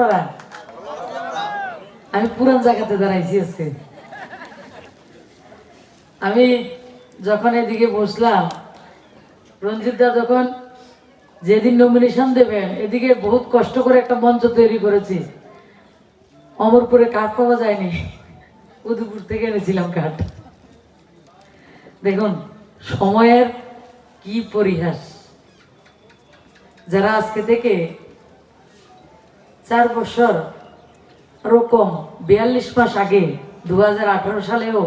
আপনারা? আমি পুরান জায়গাতে দাঁড়াইছি আজকে। আমি যখন এদিকে বসলাম, রঞ্জিত দা যখন যেদিন নমিনেশন দেবেন, এদিকে বহুত কষ্ট করে একটা মঞ্চ তৈরি করেছি। অমরপুরে কাঠ পাওয়া যায়নি, উদয়পুর থেকে এনেছিলাম কাঠ। দেখুন সময়ের কি পরিহাস। যারা আজকে থেকে 4 বছর ওরকম 42 মাস আগে 2018 সালেও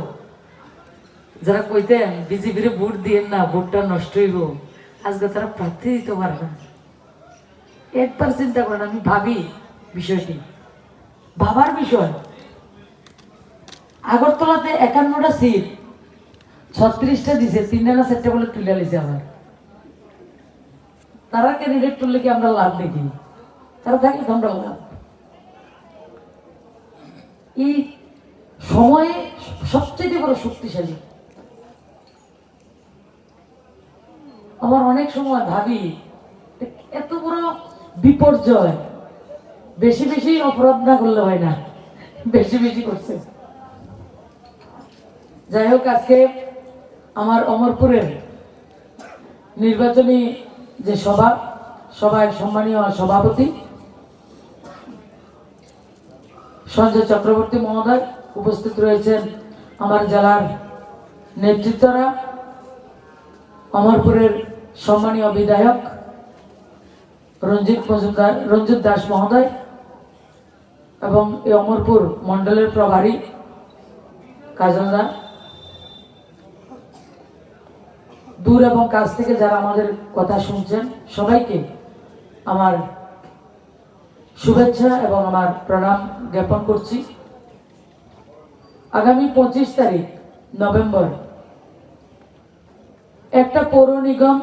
যারা কইতেন বিজেপির ভোট দিয়েন না, ভোটটা নষ্ট হইব, আজকে তারা প্রার্থী দিতে পারে না। একবার চিন্তা করেন, আমি ভাবি বিষয়টি, ভাবার বিষয়। আগরতলাতে 51টা সিট 36টা দিছে, 3-4টা বলে তুলে লিছে। আমার তারা ক্যান্ডিডেট করলে কি আমরা লাভ দেখি? তারা থাকলে তো আমরা লাভ। এই সময়ে সবচেয়ে বড় শক্তিশালী। আমার অনেক সময় ভাবি এত বড় বিপর্যয় বেশি বেশি অপরাধ না করলে হয় না, বেশি বেশি করছে। যাই হোক, আজকে আমার অমরপুরের নির্বাচনী যে সভার সম্মানীয় সভাপতি সঞ্জয় চক্রবর্তী মহোদয় উপস্থিত রয়েছেন, আমার জেলার নেতৃত্বরা, অমরপুরের সম্মানীয় বিধায়ক রঞ্জিত দাস মহোদয় এবং এই অমরপুর মন্ডলের প্রভারী কাজল দা, দূর এবং কাছ থেকে যারা আমাদের কথা শুনছেন, সবাইকে আমার শুভেচ্ছা এবং আমার প্রণাম জ্ঞাপন করছি। আগামী 25 তারিখ নভেম্বর একটা পৌর নিগম,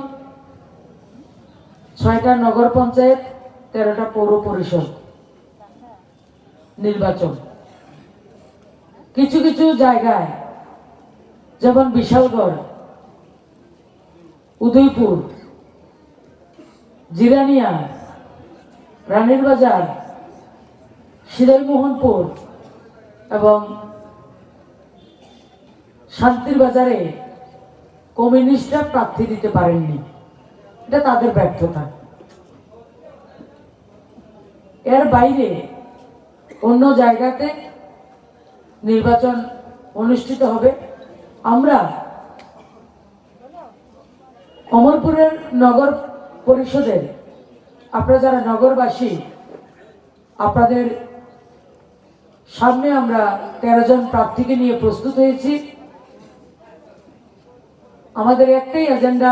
6টা নগর পঞ্চায়েত, 13টা পৌর পরিষদ নির্বাচন। কিছু কিছু জায়গায় যেমন বিশালগড়, উদয়পুর, জিরানিয়া, রানীর বাজার, শিলাইমোহনপুর এবং শান্তির বাজারে কমিউনিস্টরা প্রার্থী দিতে পারেননি। এটা তাদের ব্যর্থতা। এর বাইরে অন্য জায়গাতে নির্বাচন অনুষ্ঠিত হবে। আমরা অমরপুরের নগর পরিষদের, আপনারা যারা নগরবাসী, আপনাদের সামনে আমরা 13 জন প্রার্থীকে নিয়ে প্রস্তুত হয়েছি। আমাদের একটাই এজেন্ডা,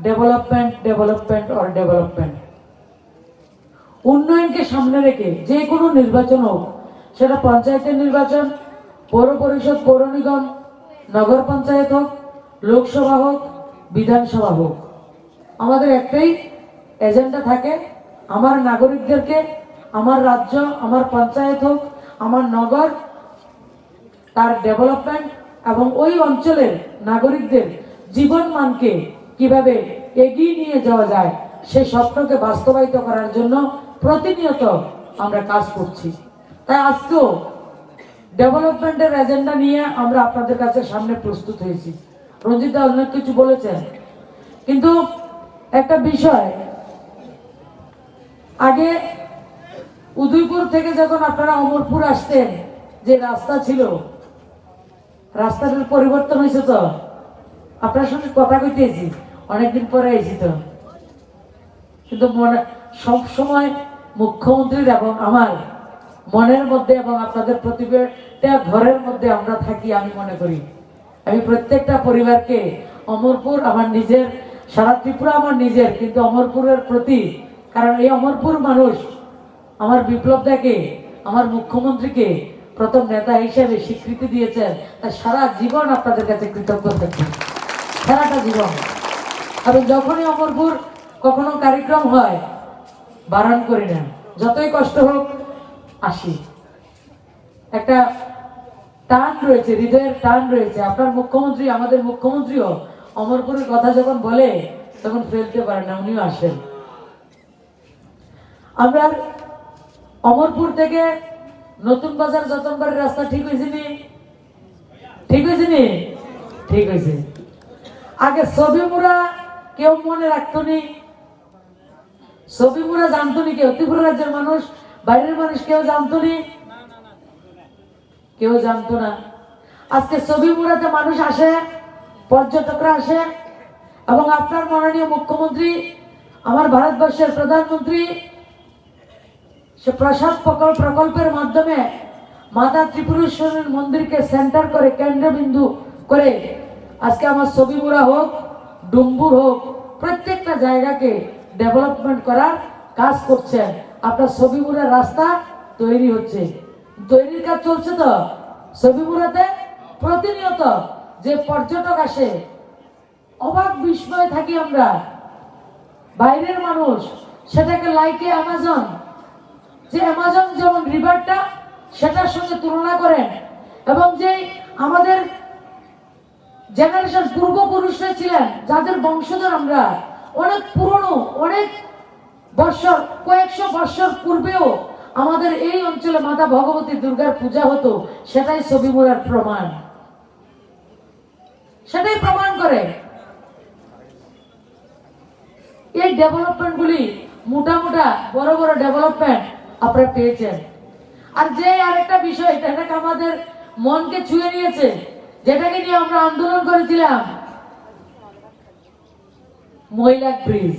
ডেভেলপমেন্ট, ডেভেলপমেন্ট আর ডেভেলপমেন্ট। উন্নয়নকে সামনে রেখে যে কোনো নির্বাচন হোক, সেটা পঞ্চায়েতের নির্বাচন, পৌর পরিষদ, পৌর নিগম, নগর পঞ্চায়েত হোক, লোকসভা হোক, বিধানসভা হোক, আমাদের একটাই এজেন্ডা থাকে, আমার নাগরিকদেরকে, আমার রাজ্য, আমার পঞ্চায়েত হোক, আমার নগর, তার ডেভেলপমেন্ট এবং ওই অঞ্চলের নাগরিকদের জীবন মানকে কিভাবে এগিয়ে নিয়ে যাওয়া যায়, সেই স্বপ্নকে বাস্তবায়িত করার জন্য প্রতিনিয়ত আমরা কাজ করছি। তাই আজকেও ডেভেলপমেন্টের এজেন্ডা নিয়ে আমরা আপনাদের কাছে সামনে প্রস্তুত হয়েছি। রঞ্জিত দা অনেক কিছু বলেছেন, কিন্তু একটা বিষয়, আগে উদয়পুর থেকে যখন আপনারা অমরপুর আসতেন, যে রাস্তা ছিল, রাস্তাটার পরিবর্তন হয়েছে। তো আপনার সঙ্গে কথা কইতেছি, অনেকদিন পরে এসেছি তো, কিন্তু মনে সব সময় মুখ্যমন্ত্রীর এবং আমার মনের মধ্যে এবং আপনাদের প্রতিটা ঘরের মধ্যে আমরা থাকি। আমি মনে করি আমি প্রত্যেকটা পরিবারকে, অমরপুর আমার নিজের, সারা ত্রিপুরা আমার নিজের, কিন্তু অমরপুরের প্রতি, কারণ এই অমরপুর মানুষ আমার বিপ্লব দাকে, আমার মুখ্যমন্ত্রীকে প্রথম নেতা হিসেবে স্বীকৃতি দিয়েছেন। তাই সারা জীবন আপনাদের কাছে কৃতজ্ঞ থাকি, সারাটা জীবন। এবং যখনই অমরপুর কখনো কার্যক্রম হয়, বারণ করি না, যতই কষ্ট হোক আসি। একটা টান রয়েছে, হৃদয়ের টান রয়েছে। আপনার মুখ্যমন্ত্রী, আমাদের মুখ্যমন্ত্রীও অমরপুরের কথা যখন বলে তখন ফেলতে পারে না, উনিও আসেন। আমরা অমরপুর থেকে নতুন বাজার যতনবাড়ির রাস্তা ঠিক হয়েছে নি? ঠিক হয়েছে নি? ঠিক হয়েছে। আগে ছবিমুড়া কেউ মনে রাখতো নি, ছবিমুড়া জানতো নি কেউ? ত্রিপুরা রাজ্যের মানুষ, বাইরের মানুষ কেউ জানতো নি? কেউ জানতো না। আজকে ছবিমুড়াতে মানুষ আসে, পর্যটকরা আসে, এবং আপনার মাননীয় মুখ্যমন্ত্রী, আমার ভারতবর্ষের প্রধানমন্ত্রী, সে প্রসাদ প্রকল্পের মাধ্যমে মাতা ত্রিপুরেশ্বরীর মন্দিরকে সেন্টার করে, কেন্দ্রবিন্দু করে আজকে আমার ছবিমুড়া হোক, ডুম্বুর হোক, প্রত্যেকটা জায়গাকে ডেভেলপমেন্ট করার কাজ করছেন। আপনার ছবিমুড়ার রাস্তা তৈরি হচ্ছে, তৈরির কাজ চলছে। তো ছবিমুড়াতে প্রতিনিয়ত যে পর্যটক আসে, অবাক বিস্ময় থাকি আমরা। বাইরের মানুষ সেটাকে লাইকে অ্যামাজন, যে অ্যামাজন যেমন রিভারটা, সেটার সঙ্গে তুলনা করেন, এবং যে আমাদের জেনারেশন পূর্বপুরুষরা ছিলেন, যাদের বংশধর আমরা, অনেক পুরনো, অনেক বৎসর, কয়েকশো বৎসর পূর্বেও আমাদের এই অঞ্চলে মাতা ভগবতী দুর্গার পূজা হতো, সেটাই ছবিমুড়ার প্রমাণ, সেটাই প্রমাণ করে। এই ডেভেলপমেন্ট গুলি মোটা বড় বড় ডেভেলপমেন্ট আপনারা পেয়েছেন। আর যে আরেকটা বিষয়, এটাকে আমাদের মনকে ছুঁয়ে নিয়েছে, যেটাকে নিয়ে আমরা আন্দোলন করেছিলাম, মৈলাক ব্রিজ,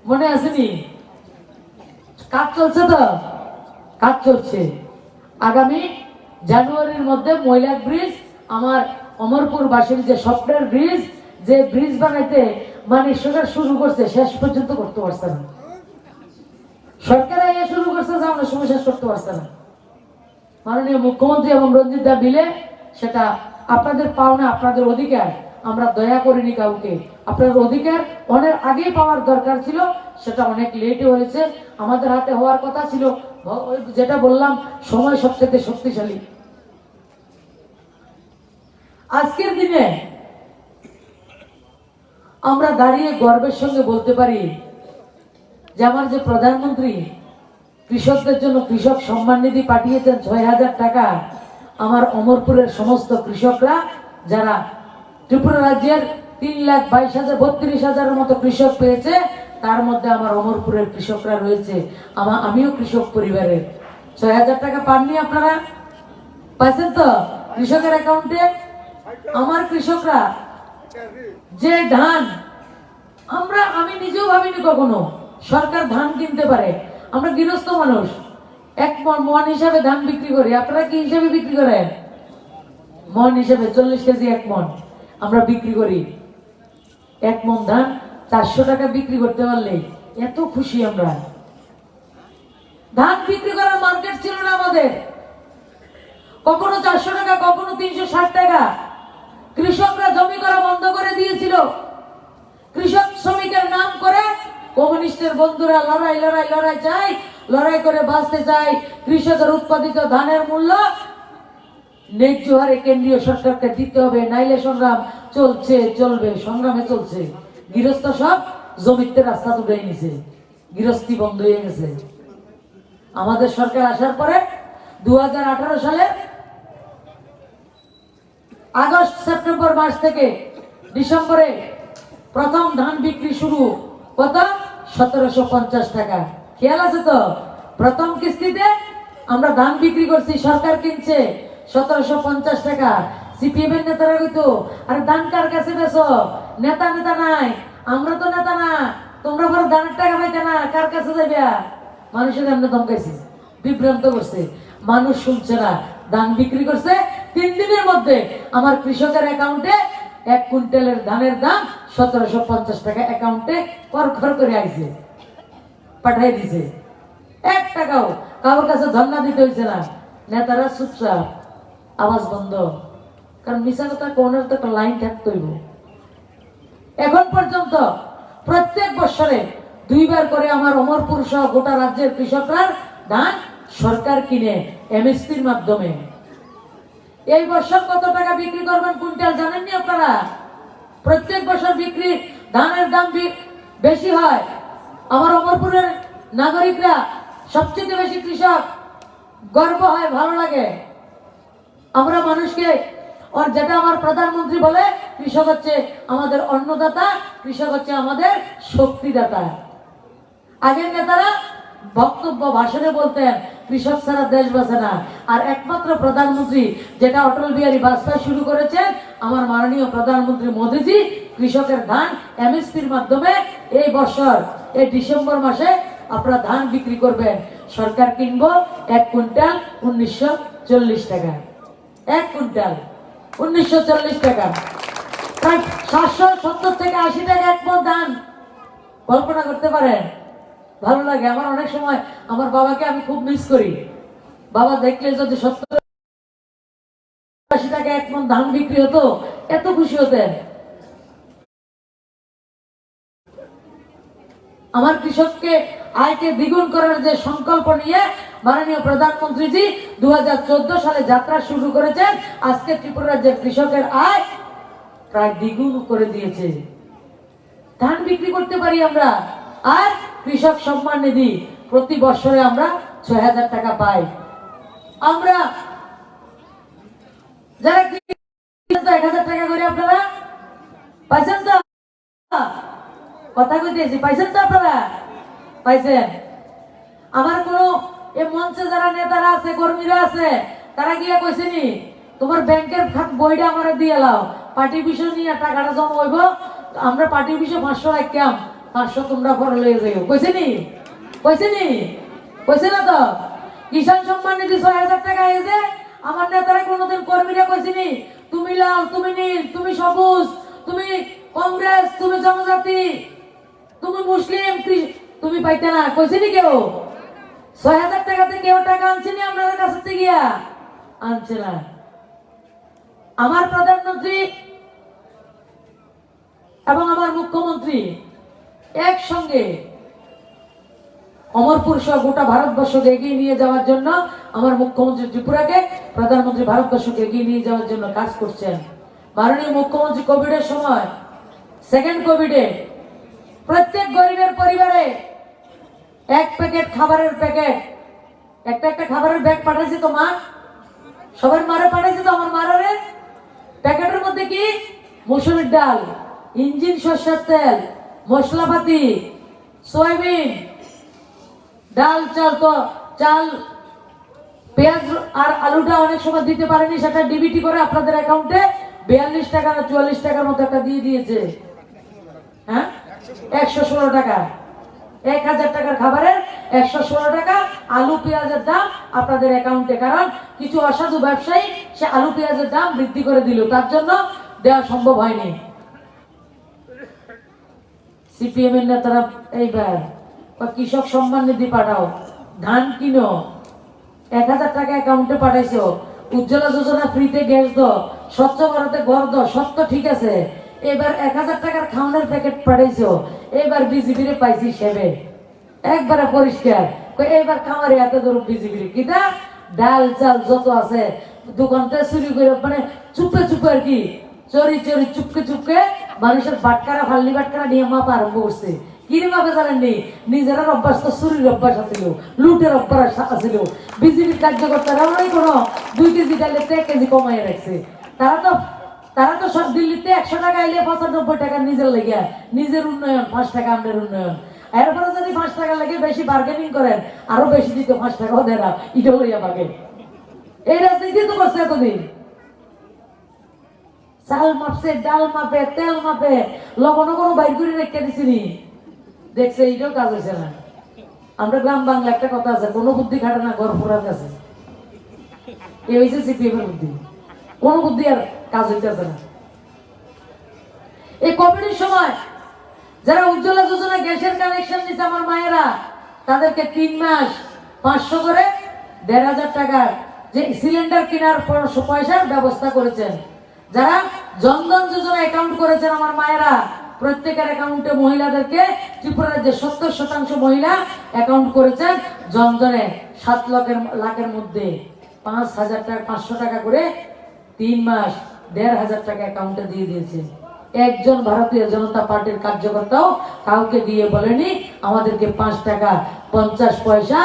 মনে আসেনি? কাজ চলছে তো, কাজ চলছে। আগামী জানুয়ারির মধ্যে মৈলাক ব্রিজ, আমার অমরপুরবাসীর যে স্বপ্নের ব্রিজ, যে ব্রিজ বানাইতে মানে সরকার শুরু করছে, শেষ পর্যন্ত করতে পারছে না। সরকার শুরু করছে, আমরা সময় শেষ করতে পারছে না। মাননীয় মুখ্যমন্ত্রী এবং রঞ্জিত দা মিলে সেটা আপনাদের পাওনা, আপনাদের অধিকার, আমরা দয়া করিনি কাউকে। আপনার অধিকার অনেক আগেই পাওয়ার দরকার ছিল, সেটা অনেক লেটে হয়েছে। আমাদের হাতে হওয়ার কথা ছিল, যেটা বললাম, সময় সবচেয়ে শক্তিশালী। আজকের দিনে আমরা দাঁড়িয়ে গর্বের সঙ্গে বলতে পারি যে আমার যে প্রধানমন্ত্রী কৃষকদের জন্য কৃষক সম্মান নিধি পাঠিয়েছেন ৬,০০০ টাকা, আমার অমরপুরের সমস্ত কৃষকরা, যারা ত্রিপুরা রাজ্যের ৩,২২,০০০ মতো কৃষক পেয়েছে, তার মধ্যে আমার অমরপুরের কৃষকরা রয়েছে। আমিও কৃষক পরিবারের। ৬,০০০ টাকা পাননি আপনারা? পাইছেন তো কৃষকের অ্যাকাউন্টে? আমার কৃষকরা যে ধান, আমি নিজেও ভাবিনি কখনো সরকার ধান কিনতে পারে। আমরা গৃহস্থ মানুষ, এক মন হিসাবে ধান বিক্রি করি। আপনারা কি হিসাবে বিক্রি করেন? মন হিসাবে 40 কেজি এক মন আমরা বিক্রি করি। এক মন ধান 400 টাকা বিক্রি করতে পারলে এত খুশি আমরা। ধান বিক্রি করার মার্কেট ছিল না আমাদের, কখনো 400 টাকা, কখনো 360 টাকা। কৃষকরা জমি করা বন্ধ করে দিয়েছিল। কৃষক শ্রমিকের নাম করে কমিউনিস্টের বন্ধুরা লড়াই চাই, লড়াই করে বাঁচতে চাই। কৃষকের উৎপাদিত ধানের মূল্য ন্যায্য হারে কেন্দ্রীয় সরকারকে দিতে হবে, নাইলে সংগ্রাম চলবে, সংগ্রামে চলছে। গৃহস্থ সব জমিতে রাস্তা তুলে নিছে, গৃহস্থী বন্ধ হয়ে গেছে। আমাদের সরকার আসার পরে 2018 সালে আগস্ট সেপ্টেম্বর মাস থেকে ডিসেম্বরে প্রথম ধান বিক্রি শুরু। কত? 1750 টাকা। খেয়াল আছে তো? প্রথম কিস্তিতে আমরা ধান বিক্রি করছি, সরকার কিনছে 1750 টাকা। সিপিএম এর নেতারা কইতো, আরে ধান কার কাছে বেচো? নেতা নাই, আমরা তো নেতা না, তোমরা পরে ধানের টাকা পাইতে না, কার কাছে যাবে? মানুষের এমনি ধমকাইছে, বিভ্রান্ত করছে। মানুষ শুনছে না। ধান বিক্রি করছে 3 দিনের মধ্যে আমার কৃষকের অ্যাকাউন্টে 1 কুইন্টালের ধানের দাম 1750 টাকা অ্যাকাউন্টে খর করে আইছে, পাঠাই দিছে। 1 টাকাও কারোর কাছে ধন্যবাদ দিতে হয়েছে না। নেতারা চুপচাপ, আওয়াজ বন্ধ। কারণ মিশা কথা কোনের তো একটা লাইন থাকতে হইব। এখন পর্যন্ত প্রত্যেক বছরে 2 বার করে আমার অমরপুর সহ গোটা রাজ্যের কৃষকরা ধান সরকার কিনে এমএসপির মাধ্যমে। এই বছর কত টাকা বিক্রি করবেন কুইন্টাল জানেননি আপনারা? প্রত্যেক বছর বিক্রি ধানের দাম বেশি হয়। আমার অমরপুরের নাগরিকরা সবচেয়ে বেশি কৃষক, গর্ব হয়, ভালো লাগে। আমরা মানুষকে আর যেটা আমার প্রধানমন্ত্রী বলে, কৃষক হচ্ছে আমাদের অন্নদাতা, কৃষক হচ্ছে আমাদের শক্তিদাতা। আগের নেতারা বক্তব্য ভাষণে বলতেন কৃষক ছাড়া দেশ বাঁচে না, আর একমাত্র প্রধানমন্ত্রী যেটা অটল বিহারী বাজপেয়ী শুরু করেছেন, আমার মাননীয় প্রধানমন্ত্রী মোদীজি, কৃষকের ধান এমএসপির মাধ্যমে এই বছর এই ডিসেম্বর মাসে আপনারা ধান বিক্রি করবেন। সরকার কিনবো 1 কুইন্টাল 1940 টাকা, 1 কুইন্টাল 1940 টাকা, প্রায় 770 থেকে 80 টাকা এক মণ ধান। কল্পনা করতে পারেন? ভালো লাগে। আমার অনেক সময় আমার বাবাকে আমি খুব মিস করি। বাবা দেখলে যদি 70-80 টাকা এক মণ ধান বিক্রি হতো, এত খুশি হতেন। আমার কৃষককে আয়কে দ্বিগুণ করার যে সংকল্প নিয়ে মাননীয় প্রধানমন্ত্রীজি 2014 সালে যাত্রা শুরু করেছেন, আজকে ত্রিপুরা রাজ্যের কৃষকের আয় প্রায় দ্বিগুণ করে দিয়েছে। ধান বিক্রি করতে পারি আমরা, আর কৃষক সম্মান নিধি প্রতি বছরে আমরা 6000 টাকা পাই। আমরা যারা 1000 টাকা করে আপনারা পাইছেন তো? কথা কইতেছি, পাইছেন তো আপনারা? পাইছেন? আমার কোন এই মঞ্চে যারা নেতারা আছে, কর্মীরা আছে, তারা গিয়া কইছেনি তোমার ব্যাংকের বইটা আমার দিয়ে লাও, পার্টি বিষয় নিয়ে টাকাটা জমা হইব, আমরা পার্টি বিষয় 500 রাখতাম, 500 তোমরা পরে লয়ে যাইও। কইছেনি? কইছেনি? কইছে না তো? কিষাণ সম্মান নিধি 6000 টাকা আইছে। আমার নেতারা কোনোদিন কর্মীরা কইছেনি তুমি লাল, তুমি নীল, তুমি সবুজ, তুমি কংগ্রেস, তুমি জনজাতি, তুমি মুসলিম, তুমি পাইতে না? কইছেনি কেউ? 6000 টাকাতে কেউ টাকা আনছেনি আপনাদের কাছ থেকে গিয়া? আনছে না। আমার প্রধানমন্ত্রী এবং আমার মুখ্যমন্ত্রী একসঙ্গে অমরপুর সহ গোটা ভারতবর্ষকে এগিয়ে নিয়ে যাওয়ার জন্য, আমার মুখ্যমন্ত্রী ত্রিপুরাকে, প্রধানমন্ত্রী ভারতবর্ষকে এগিয়ে নিয়ে যাওয়ার জন্য কাজ করছেন। মাননীয় মুখ্যমন্ত্রী কোভিডের সময়, সেকেন্ড কোভিডে প্রত্যেক গরিবের পরিবারে 1 প্যাকেট খাবারের প্যাকেট, একটা খাবারের ব্যাগ পাঠাইছে তো মা, সবার মারে পাঠাইছে তো আমার মারারে। প্যাকেটের মধ্যে কি? মসুরির ডাল, ইঞ্জিন সরষের তেল, মশলাপাতি, সয়াবিন, ডাল, চাল, তো চাল, পেঁয়াজ আর আলুটা অনেক সময় দিতে পারেনি, সেটা ডিবিটি করে আপনাদের অ্যাকাউন্টে 42 টাকা না 44 টাকার মতো একটা দিয়ে দিয়েছে। হ্যাঁ, 116 টাকা। 1000 টাকার খাবারের 116 টাকা আলু পেঁয়াজের দাম আপনাদের অ্যাকাউন্টে। কারণ কিছু অসাধু ব্যবসায়ী সে আলু পেঁয়াজের দাম বৃদ্ধি করে দিল, তার জন্য দেওয়া সম্ভব হয়নি। সিপিএম এর নেতারা এইবার কৃষক সম্মান নিধি পাঠাও, ধান কিনো, 1000 টাকা অ্যাকাউন্টে পাঠাইছো, উজ্জ্বলা যোজনা ফ্রিতে গ্যাস দো, স্বচ্ছ ভারতে ঘর দো, সব তো ঠিক আছে। এবার 1000 টাকার খাওয়ানোর প্যাকেট পাঠাইছো, এবার বিজেপিরে পাইছি সেবে একবারে পরিষ্কার। এবার খামারে এত ধরুন বিজেপির কিনা ডাল চাল যত আছে দোকানতে চুরি করে, মানে চুপে চুপে আর কি, চুরি চুরি চুপকে চুপকে মানুষের বাটকারা, ফাল্লি বাটকারা নিয়ে মাপা আরম্ভ করছে। কিনে মাপে জানেননি, নিজের অভ্যাস তো চুরির অভ্যাস আছিল, লুটের অভ্যাস আছিল। বিজেপির কার্যকর্তারা কোনো 2 কেজি ডালে 1 কেজি কমাই রাখছে। তারা তো সব দিল্লিতে 100 টাকা আইলে 95 টাকা নিজের লেগে, নিজের উন্নয়ন, 5 টাকা আমাদের উন্নয়ন। এরপরে যদি 5 টাকা লাগে বেশি বার্গেনিং করেন, আরো বেশি দিতে 5 টাকাও দেয় না, এটা লইয়া পাকে। এই রাজনীতি তো করছে এতদিন। চাল মাপছে, ডাল মাপে, তেল মাপে, লবণ কোনো বাইর করে রেখে দিছিনি, দেখছে এইটাও কাজ হয়েছে না। আমরা গ্রাম বাংলা একটা কথা আছে, কোনো বুদ্ধি খাটে না ঘর পুরার কাছে। এ হয়েছে সিপিএম এর বুদ্ধি, কোনো বুদ্ধি আর কাজ হইতেছে না। এই কোভিডের সময় যারা উজ্জ্বলা যোজনা গ্যাসের কানেকশন দিচ্ছে আমার মায়েরা, তাদেরকে 3 মাস 500 করে 1500 টাকা যে সিলিন্ডার কেনার পয়সার ব্যবস্থা করেছেন। যারা জনধন যোজনা অ্যাকাউন্ট করেছেন আমার মায়েরা, প্রত্যেকের অ্যাকাউন্টে মহিলাদেরকে, ত্রিপুরা রাজ্যের 70% মহিলা অ্যাকাউন্ট করেছেন জনধনে। 7 লাখের মধ্যে 5000 টাকা, 500 টাকা করে 3 মাস 1500 টাকা অ্যাকাউন্টে দিয়ে দিয়েছে। একজন ভারতীয় জনতা পার্টির কার্যকর্তাও কাউকে দিয়ে বলেনি আমাদেরকে 5 টাকা 50 পয়সা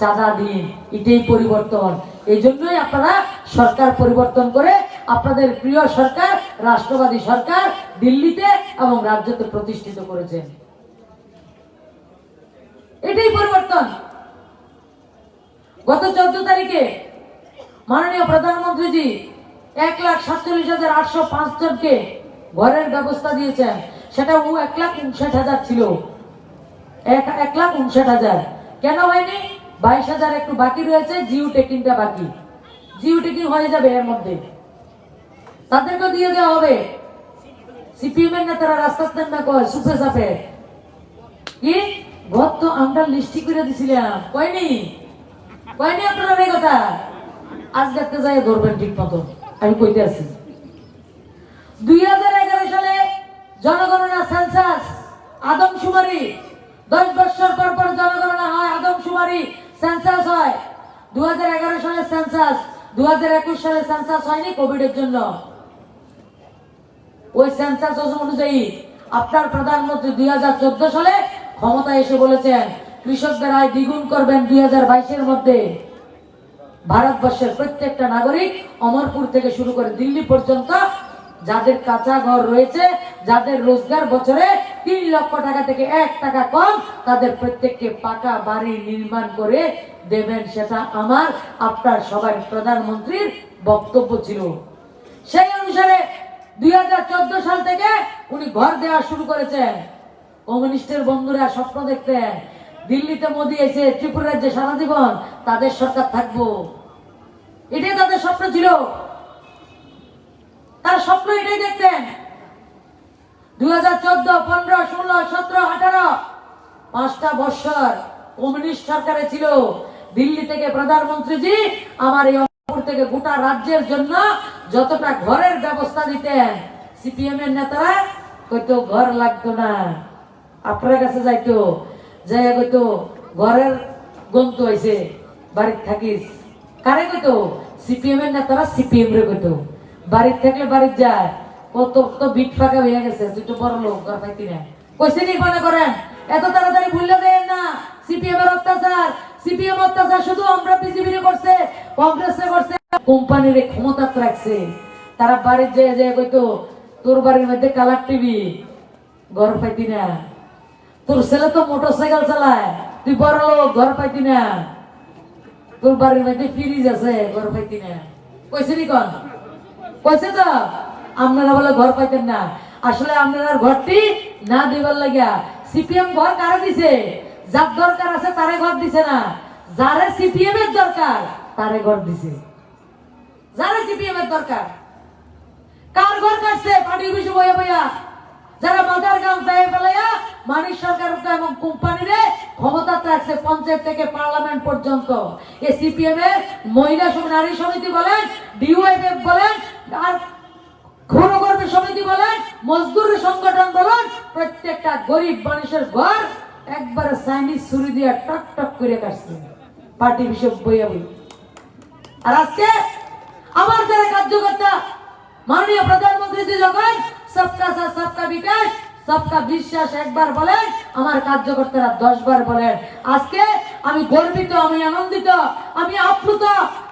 চাঁদা দিন, এটাই পরিবর্তন। এই জন্যই আপনারা সরকার পরিবর্তন করে আপনাদের প্রিয় সরকার, রাষ্ট্রবাদী সরকার দিল্লিতে এবং রাজ্যতে প্রতিষ্ঠিত করেছেন। এটাই পরিবর্তন। গত 14 তারিখে মাননীয় প্রধানমন্ত্রীজি 1,47,805 জনকে ঘরের ব্যবস্থা দিয়েছেন। সেটা 1,59,000 ছিল, 1,59,000। কেন হয়নি? 22,000 একটু বাকি রয়েছে, জিও টেকিংটা বাকি। জিও টেকিং হয়ে যাবে এর মধ্যে, তাদেরকে দিয়ে দেওয়া হবে। সিপিএম এর নেতারা রাস্তাতে না কয় সুপে সাপে কি ঘর তো আমরা লিস্টি করে দিছিলাম, কয়নি আপনারা এই কথা? আজ দেখতে যাই ধরবেন ঠিক মতো। আমি কইতে আছি 2011 সালে জনগণনা সেন্সাস আদমশুমারি, 10 বছর পর পর জনগণনা হয়, আদমশুমারি সেন্সাস হয়। 2011 সালে সেন্সাস, 2021 সালে সেন্সাস হয়নি কোভিড এর জন্য। ওই সেন্সাস অনুযায়ী আপনার প্রধানমন্ত্রী 2014 সালে ক্ষমতায় এসে বলেছেন কৃষকদের আয় দ্বিগুণ করবেন 2022 মধ্যে। ভারতবর্ষের প্রত্যেকটা নাগরিক অমরপুর থেকে শুরু করে দিল্লি পর্যন্ত যাদের কাঁচা ঘর রয়েছে, যাদের রোজগার বছরে 3 লক্ষ টাকা থেকে 1 টাকা কম, তাদের প্রত্যেককে পাকা বাড়ি নির্মাণ করে দেবেন। সেটা আমার আপনার সবার প্রধানমন্ত্রীর বক্তব্য ছিল। সেই অনুসারে 2014 সাল থেকে উনি ঘর দেওয়া শুরু করেছেন। কমিউনিস্টের বন্ধুরা স্বপ্ন দেখতেন দিল্লিতে মোদী এসে ত্রিপুরা রাজ্যে সারা জীবন তাদের সরকার থাকবো, এটাই তাদের স্বপ্ন ছিল। তার স্বপ্ন এটাই দেখতেন। 2014, 15, 16, 17, 18 5টা বছর কমিউনিস্ট সরকারে ছিল। দিল্লি থেকে প্রধানমন্ত্রীজি আমার এই অমরপুর থেকে গোটা রাজ্যের জন্য যতটা ঘরের ব্যবস্থা দিতেন, সিপিএম এর নেতারা কইতো ঘর লাগতো না, আপনার কাছে যাইতো, যাই কইতো ঘরের গন্ত হয়েছে বাড়িতে থাকিস। কারে কইতো? সিপিএম এর নেতারা সিপিএম রে কইতো বাড়িতে থাকলে বাড়িতে যায়, কত তো বিট ফাঁকা হয়ে গেছে, তুই তো বড় লোক, ঘর পাইতি না। কইছে নি মনে করেন? এত তাড়াতাড়ি ভুলে দেন না সিপিএম এর অত্যাচার। সিপিএম অত্যাচার শুধু আমরা বিজেপি করছে, কংগ্রেস করছে, কোম্পানির ক্ষমতা রাখছে। তারা বাড়িতে যেয়ে যেয়ে কইতো তোর বাড়ির মধ্যে কালার টিভি, ঘর পাইতি না। তোর ছেলে তো মোটরসাইকেল চালায়, তুই বড় লোক, ঘর পাইতি না। তোর বাড়ির মধ্যে ফ্রিজ আছে, ঘর পাইতি না। কইছে নি কোন? কইছে তো আপনারা বলে ঘর পাইতেন না। আসলে আপনারা ঘরটি না দিবার লাগিয়া সিপিএম ঘর কারে দিছে? যার দরকার আছে তারে ঘর দিছে না, যারে সিপিএম এর দরকার তারে ঘর দিছে। যারে সিপিএম এর দরকার কার ঘর কাটছে? পার্টির বিষয় বইয়া বইয়া যারা মাদার গাঁও যায় ফেলাইয়া মানিক সরকার এবং কোম্পানিরে ক্ষমতা রাখছে পঞ্চায়েত থেকে পার্লামেন্ট পর্যন্ত। এই সিপিএম এর মহিলা নারী সমিতি বলেন, ডিওয়াইএফ বলেন, আর ঘনকর্মী সমিতি বলেন, মজদুর সংগঠন বলেন, প্রত্যেকটা গরিব মানুষের ঘর একবারে চাইনিজ ছুরি দিয়ে টক টক করে কাটছে পার্টি বিষয় বইয়া বই। আর আজকে আমার যারা কার্যকর্তা মাননীয় প্রধানমন্ত্রী যখন সবকা সাথ সবকা বিকাশ সবকা বিশ্বাস একবার বলেন, আমার কার্যকর্তারা 10 বার বলেন। আজকে আমি গর্বিত, আমি আনন্দিত, আমি আপ্লুত।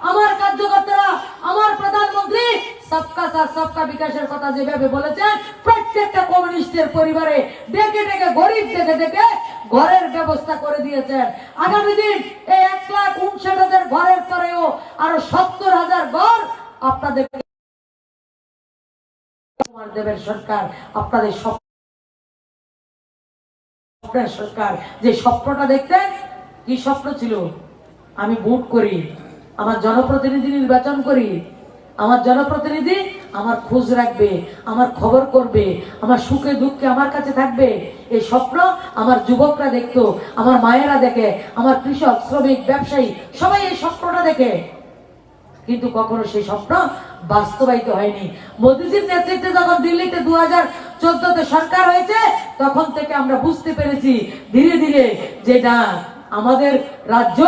আমার কার্যকর্তারা আমার প্রধানমন্ত্রী সবকা সাথ সবকা বিকাশের কথা যেভাবে বলেছেন, প্রত্যেকটা কমিউনিস্টের পরিবারে ডেকে ডেকে গরিব দেখে দেখে ঘরের ব্যবস্থা করে দিয়েছেন। আগামী দিন এই 1,59,000 ঘরের পরেও আরো 70,000 ঘর আপনাদের দেবের সরকার, আপনাদের স্বপ্নের সরকার। যে স্বপ্নটা দেখতেন, কি স্বপ্ন ছিল? আমি ভোট করি, আমার জনপ্রতিনিধি নির্বাচন করি, আমার জনপ্রতিনিধি আমার খোঁজ রাখবে, আমার খবর করবে, আমার সুখে দুঃখে আমার কাছে থাকবে। এই স্বপ্ন আমার যুবকরা দেখতো, আমার মায়েরা দেখে, আমার কৃষক, শ্রমিক, ব্যবসায়ী সবাই এই স্বপ্নটা দেখে। কিন্তু কখনো সেই স্বপ্ন বাস্তবায়িত হয়নি। মোদীজির নেতৃত্বে যখন দিল্লিতে 2014-তে সরকার হয়েছে, তখন থেকে আমরা বুঝতে পেরেছি ধীরে ধীরে যে না, আমাদের রাজ্য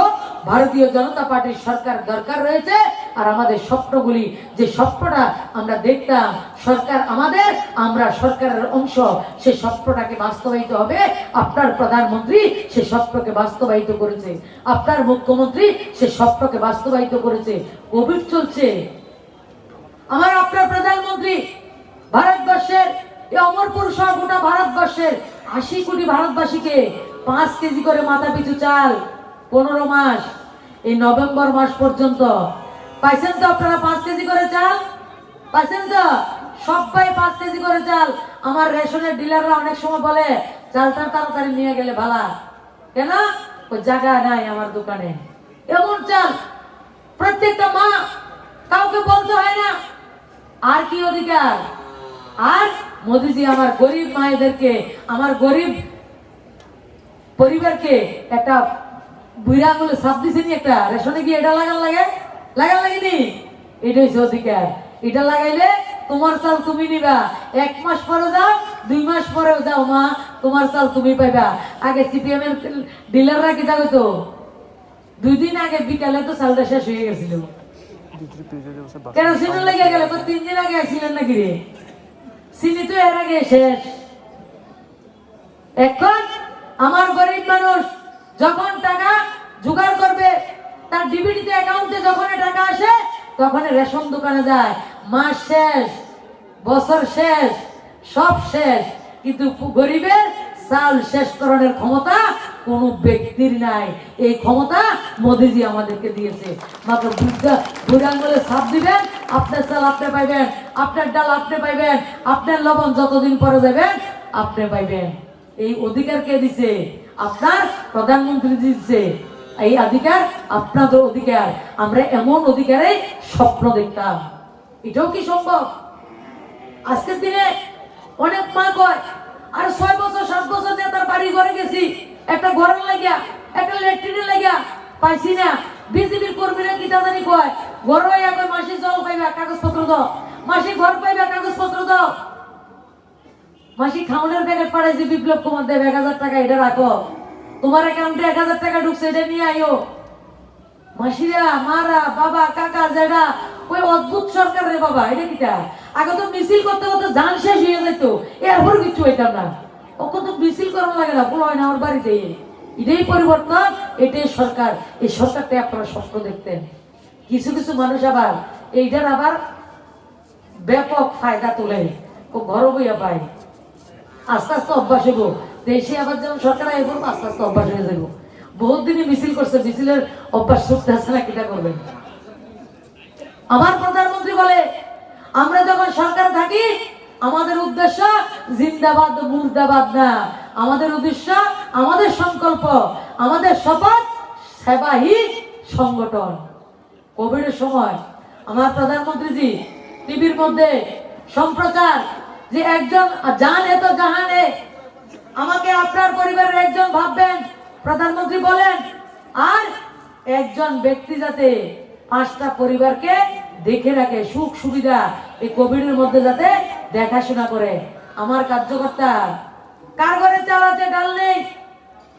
ভারতীয় জনতা পার্টির সরকার দরকার রয়েছে। আর আমাদের স্বপ্নগুলি, যে স্বপ্নটা আমরা দেখতাম সরকার আমাদের, আমরা সরকারের অংশ, সেই স্বপ্নটাকে বাস্তবায়িত হবে। আপনার প্রধানমন্ত্রী সে স্বপ্নকে বাস্তবায়িত করেছে, আপনার মুখ্যমন্ত্রী সে স্বপ্নকে বাস্তবায়িত করেছে। কোভিড চলছে, আমার আপনার প্রধানমন্ত্রী ভারতবর্ষের এই অমরপুর সহ গোটা ভারতবর্ষের 80 কোটি ভারতবাসীকে 5 কেজি করে মাথা পিছু চাল 15 মাস, এই নভেম্বর মাস পর্যন্ত পাইছেন তো আপনারা? 5 কেজি করে চাল পাইছেন তো? সবাই 5 কেজি করে চাল। আমার রেশনের ডিলাররা অনেক সময় বলে চালটা তাড়াতাড়ি নিয়ে গেলে ভালা, কেন? ওই জায়গা নাই আমার দোকানে। এমন চাল প্রত্যেকটা মা, কাউকে বলতে হয় না। আর কি অধিকার? আর মোদিজি আমার গরিব মায়েদেরকে, আমার গরিব পরিবারকে একটা বুড়া আঙুলে সাপ দিছেনি, একটা রেশনে গিয়ে এটা লাগান লাগেনি। এটা হচ্ছে অধিকার। এটা লাগাইলে তোমার চাল তুমি নিবা, 1 মাস পরে যাও, 2 মাস পরেও যাও, মা তোমার চাল তুমি পাইবা। আগে সিপিএম এর ডিলাররা কি থাকতো তো 2 দিন আগে বিকালে তো চালটা শেষ হয়ে গেছিল। কেরোসিন লেগে গেলে 3 দিন আগে আসছিলেন নাকি রে? চিনি তো এর আগে শেষ। এখন আমার গরিব মানুষ যখন টাকা জোগাড় করবে, তার ডিবিটিতে অ্যাকাউন্টে যখন টাকা আসে, তখন রেশন দোকানে যায়। মাস শেষ, বছর শেষ, সব শেষ, কিন্তু গরিবের চাল শেষ করার ক্ষমতা কোন ব্যক্তির নাই। এই ক্ষমতা মোদিজি আমাদেরকে দিয়েছে। মাত্র বুড়াঙ্গলে ছাপ দিবেন, আপনার চাল আপনি পাইবেন, আপনার ডাল আপনি পাইবেন, আপনার লবণ যতদিন পরে যাবেন আপনি পাইবেন। এই অধিকার কে দিছে? আপনার প্রধানমন্ত্রী দিচ্ছে। এই অধিকার আপনাদের অধিকার। আমরা এমন অধিকারে স্বপ্ন দেখতাম, এটাও কি সম্ভব? আজকের দিনে অনেক মা কয় আর 6 বছর 7 বছর নেতার বাড়ি ঘরে গেছি, একটা ঘরের লাগিয়া, একটা ল্যাট্রিনের লাগিয়া পাইছি না। বিজেপির কর্মীরা কি জানি কয়, ঘর হইয়া কয় মাসি জল পাইবা, কাগজপত্র দাও, মাসি ঘর পাইবা, কাগজপত্র দাও। মাসি খাওয়ানোর প্যাকেট পাঠাইছে বিপ্লব কুমার দেব, 1000 টাকা, এটা রাখো, তোমার অ্যাকাউন্টে 1000 টাকা ঢুকছে, এটা নিয়ে আইও। মাসিরা, মারা, বাবা, কাকা, জেঠা, ওই অদ্ভুত সরকার রে বাবা। এটা কিটা? আগে তো মিছিল করতে করতে জান শেষ হয়ে যেত, এরপর কিছু হইতাম না। ওকে তো মিছিল করানো লাগে না, বলো হয় না আমার বাড়িতে। এটাই পরিবর্তন, এটাই সরকার। এই সরকারটা আপনারা স্বপ্ন দেখতেন। কিছু কিছু মানুষ আবার এইটার আবার ব্যাপক ফায়দা তোলে, ও ঘর বইয়া পায়। আস্তে আস্তে অভ্যাস হইব। দেশে আবার যেমন সরকার আইব, আস্তে আস্তে অভ্যাস হয়ে যাইব। বহুত দিনই মিছিল করছে, মিছিলের অভ্যাস ছুটতে আসছে না, কিটা করবেন? আমার প্রধানমন্ত্রী বলে আমরা যখন সরকার থাকি আমাদের উদ্দেশ্য জিন্দাবাদ মুর্দাবাদ না, আমাদের উদ্দেশ্য, আমাদের সংকল্প, আমাদের শপথ সেবাহীন সংগঠন। কোভিডের সময় আমার প্রধানমন্ত্রীজি টিভির মধ্যে সম্প্রচার যে একজন জান এ তো জাহানে, আমাকে আপনার পরিবারের একজন ভাববেন, প্রধানমন্ত্রী বলেন, আর একজন ব্যক্তি যাতে 5টা পরিবারকে দেখে রাখে, সুখ সুবিধা এই কোভিডের মধ্যে যাতে দেখাশোনা করে। আমার কার্যকর্তা কার ঘরে চাল আছে, ডাল নেই,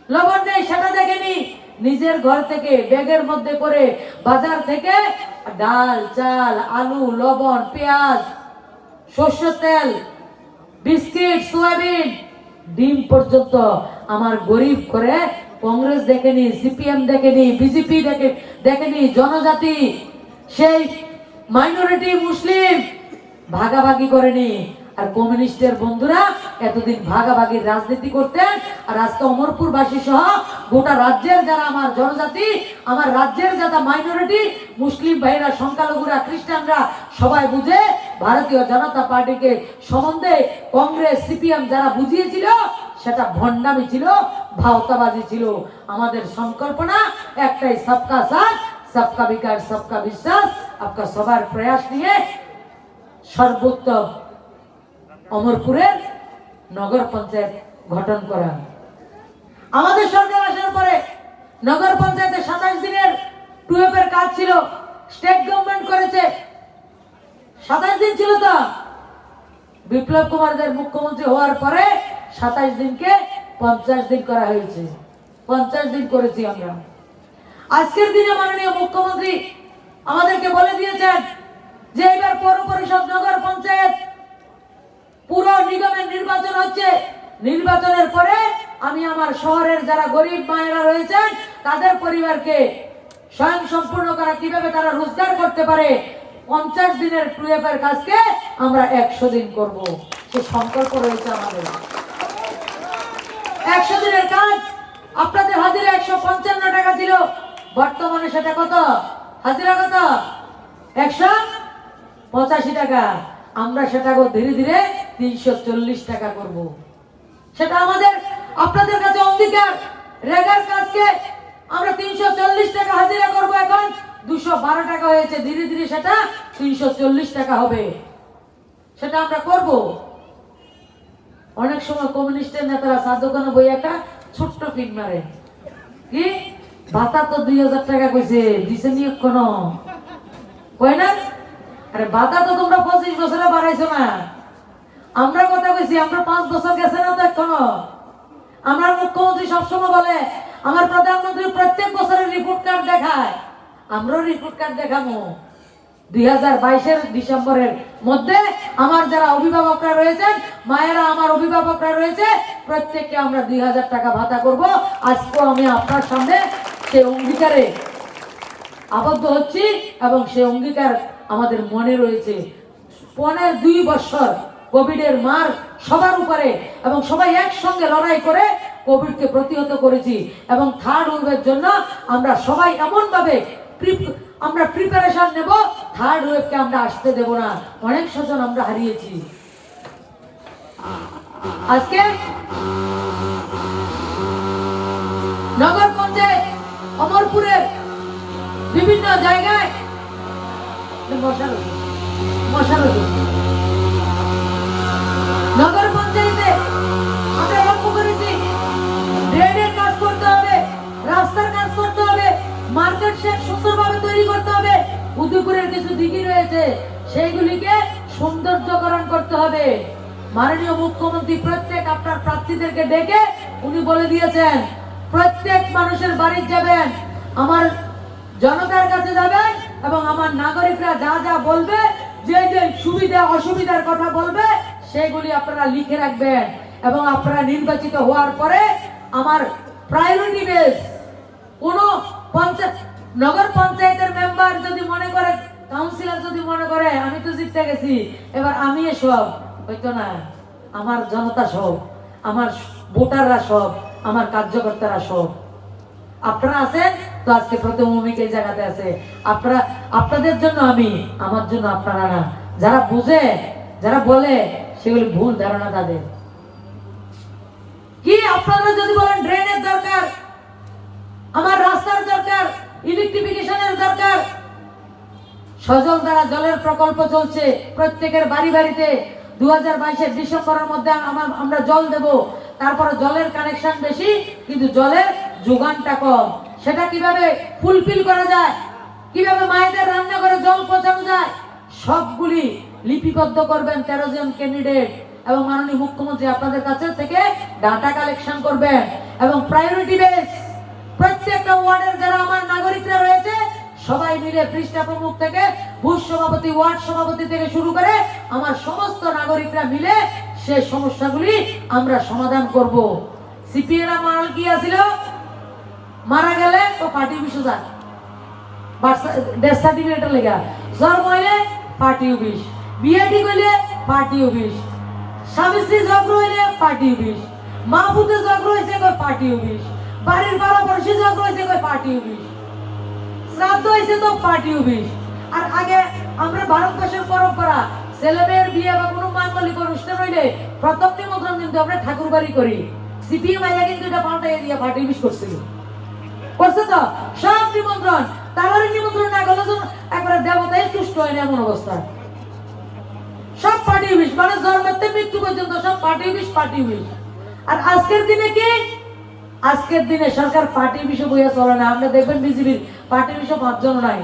লবণ নেই, সেটা দেখেনি, নিজের ঘর থেকে ব্যাগের মধ্যে করে বাজার থেকে ডাল, চাল, আলু, লবণ, পেঁয়াজ, সরষের তেল, বিস্কিট, সয়াবিন, ডিম পর্যন্ত আমার গরিব করে কংগ্রেস দেখেনি, সিপিএম দেখেনি, বিজেপি দেখেনি, জনজাতি, সেই মাইনরিটি মুসলিম ভাগাভাগি করেনি। আর কমিউনিস্টের বন্ধুরা এতদিন ভাগাভাগির রাজনীতি করতেন। আর আজকে অমরপুরবাসী সহ গোটা রাজ্যের যারা আমার জনজাতি, আমার রাজ্যের যারা মাইনরিটি, মুসলিম ভাইরা, সংখ্যালঘুরা, খ্রিস্টানরা সবাই বুঝে ভারতীয় জনতা পার্টিকে সম্বন্ধে কংগ্রেস, সিপিএম যারা বুঝিয়েছিল সেটা ভণ্ডামি ছিল, ভাওতাবাজি ছিল। আমাদের সংকল্পনা একটাই, সবকা সাথ, সবকা বিকাশ, সবকা বিশ্বাস, আপনার সবার প্রয়াস নিয়ে সর্বোত্তম অমরপুরের নগর পঞ্চায়েত গঠন করা। আমাদের সরকার আসার পরে নগর পঞ্চায়েতে 27 দিনের টুয়েপের কাজ ছিল, স্টেট গভর্নমেন্ট করেছে। 27 দিন ছিল তো, বিপ্লব কুমার দেব মুখ্যমন্ত্রী হওয়ার পরে 27 দিনকে 50 দিন করা হয়েছে। 50 দিন করেছি আমরা। আজকের দিনে মাননীয় মুখ্যমন্ত্রী আমাদেরকে বলে দিয়েছেন যে এবার পৌর পরিষদ, নগর পঞ্চায়েত, পুরো নিগমের নির্বাচন হচ্ছে। নির্বাচনের পরে আমি আমার শহরের যারা গরিব মায়েরা রয়েছেন তাদের পরিবারকে স্বয়ং সম্পূর্ণ করা, কিভাবে তারা রোজগার করতে পারে, 50 দিনের টুয়েপের কাজকে আমরা 100 দিন করব। সে সংকল্প রয়েছে আমাদের। 100 দিনের কাজ। আপনাদের হাজিরা 155 টাকা ছিল, বর্তমানে সেটা কত? হাজিরা কত? 185 টাকা। আমরা সেটাকে ধীরে ধীরে 340 টাকা করব। সেটা আমাদের আপনাদের কাছে অঙ্গীকার। রেগার কাজকে আমরা 340 টাকা হাজিরা করব, এখন 212 টাকা হয়েছে, ধীরে ধীরে সেটা 340 টাকা হবে। সেটা আমরা করব। অনেক সময় কমিউনিস্টের নেতারা চা দোকানে বই একটা ছোট্ট পিন মারে, কি ভাতা তো 2000 টাকা কইছে, দিছে নি এখনো কই না? আরে ভাতা তো তোমরা 25 বছরে বাড়াইছো না। আমরা কথা কইছি, আমরা 5 বছর গেছে না তো এখনো। আমার মুখ্যমন্ত্রী সবসময় বলে, আমার প্রধানমন্ত্রী প্রত্যেক বছরের রিপোর্ট কার্ড দেখায়, আমরাও রিপোর্ট কার্ড দেখাবো। 2022-এর ডিসেম্বরের মধ্যে আমার যারা অভিভাবকরা রয়েছেন, মায়েরা আমার অভিভাবকরা রয়েছে, প্রত্যেককে আমরা 2000 টাকা ভাতা করব। আজকেও আমি আপনার সামনে সেই অঙ্গীকারে আবদ্ধ হচ্ছি এবং সেই অঙ্গীকার আমাদের মনে রয়েছে। 2 বছর কোভিডের মার সবার উপরে এবং সবাই একসঙ্গে লড়াই করে কোভিডকে প্রতিহত করেছি এবং থার্ড ওয়েভের জন্য আমরা সবাই এমন ভাবে আমরা প্রিপারেশন নেব, থার্ড ওয়েভকে আমরা আসতে দেব না। অনেক স্বজন আমরা হারিয়েছি। আজকে নগর পঞ্চায়েত অমরপুরের বিভিন্ন জায়গায় নগর পঞ্চায়েতে আমরা লক্ষ্য করেছি ড্রেনের কাজ করতে হবে, রাস্তার কাজ করতে হবে, মার্কেট শেড সুন্দরভাবে তৈরি করতে হবে। উদয়পুরের কিছু দিঘি রয়েছে, সেইগুলিকে সৌন্দর্যকরণ করতে হবে। মাননীয় মুখ্যমন্ত্রী প্রত্যেক আপনার প্রার্থীদেরকে ডেকে উনি বলে দিয়েছেন, প্রত্যেক মানুষের বাড়ি যাবেন, আমার জনতার কাছে যাবেন এবং আমার নাগরিকরা যা যা বলবে, যে যে সুবিধা অসুবিধার কথা বলবে, সেগুলি আপনারা লিখে রাখবেন এবং আপনারা নির্বাচিত হওয়ার পরে আমার প্রায়োরিটি বেস কোন নগর পঞ্চায়েতের মেম্বার যদি মনে করে, কাউন্সিলর যদি মনে করে আমি তো জিততে গেছি, এবার আমি সব হইতো না, আমার জনতা সব, আমার ভোটাররা সব, আমার কার্যকর্তারা সব। আপনারা আছেন তো আজকে প্রথম ভূমিকা এই জায়গাতে আছে। আপনারা, আপনাদের জন্য আমি, আমার জন্য আপনারা না। যারা বুঝে, যারা বলে, সেগুলি ভুল ধারণা তাদের। কি আপনারা যদি বলেন ড্রেনের দরকার, আমার রাস্তার দরকার, ইলেকট্রিফিকেশনের দরকার, সজল দ্বারা জলের প্রকল্প চলছে প্রত্যেকের বাড়ি বাড়িতে। 2022-এর ডিসেম্বরের মধ্যে আমরা জল দেব। তারপরে জলের কানেকশন বেশি কিন্তু জলের যোগানটা কম। সেটা কিভাবে ফুলফিল করা যায়, কিভাবে মায়েদের রান্না করে জল পৌঁছানো যায়, সবগুলি লিপিবদ্ধ করবেন 13 জন ক্যান্ডিডেট এবং মাননীয় মুখ্যমন্ত্রী আপনাদের কাছে থেকে ডাটা কালেকশন করবেন এবং প্রায়োরিটি বেস প্রত্যেকটা ওয়ার্ডের যারা আমার নাগরিকরা রয়েছে সবাই মিলে পৃষ্ঠা প্রমুখ থেকে বুথ সভাপতি, ওয়ার্ড সভাপতি থেকে শুরু করে আমার সমস্ত নাগরিকরা মিলে সে সমস্যাগুলি আমরা সমাধান করব। সিপিএরা মাল কি আছিল, মারা গেলে তো পার্টি অফিসে যান, ডেথ সার্টিফিকেটের লেগা, জ্বর হইলে পার্টি অফিস, বিয়ে ঠিক হইলে পার্টি অফিস, স্বামী স্ত্রী ঝগড়া হইলে পার্টি অফিস, মা পুতে ঝগড়া হয়েছে কই পার্টি অফিস, বাড়ির পাড়া পড়শি ঝগড়া হয়েছে কই পার্টি অফিস, শ্রাদ্ধ হয়েছে তো পার্টি অফিস। আর আগে আমরা ভারতবর্ষের পরম্পরা, ছেলে মেয়ের বিয়ে বা কোনো মাঙ্গলিক অনুষ্ঠান হইলে প্রথম নিমন্ত্রণ কিন্তু আমরা ঠাকুর বাড়ি করি। সিপিএম আইয়া কিন্তু এটা পাল্টাইয়া দিয়ে পার্টি অফিস করছিল, করছে তো সব নিমন্ত্রণ। তারপরে নিমন্ত্রণ না করলে একবারে দেবতাই তুষ্ট হয় না এমন অবস্থা। সব পার্টি অফিস, মানে জন্মের থেকে মৃত্যু পর্যন্ত সব পার্টি অফিস, পার্টি অফিস। আর আজকের দিনে কি, আজকের দিনে সরকার পার্টি অফিসে বইয়া চলে না। আমরা দেখবেন বিজেপির পার্টি অফিসে 5 জন নাই।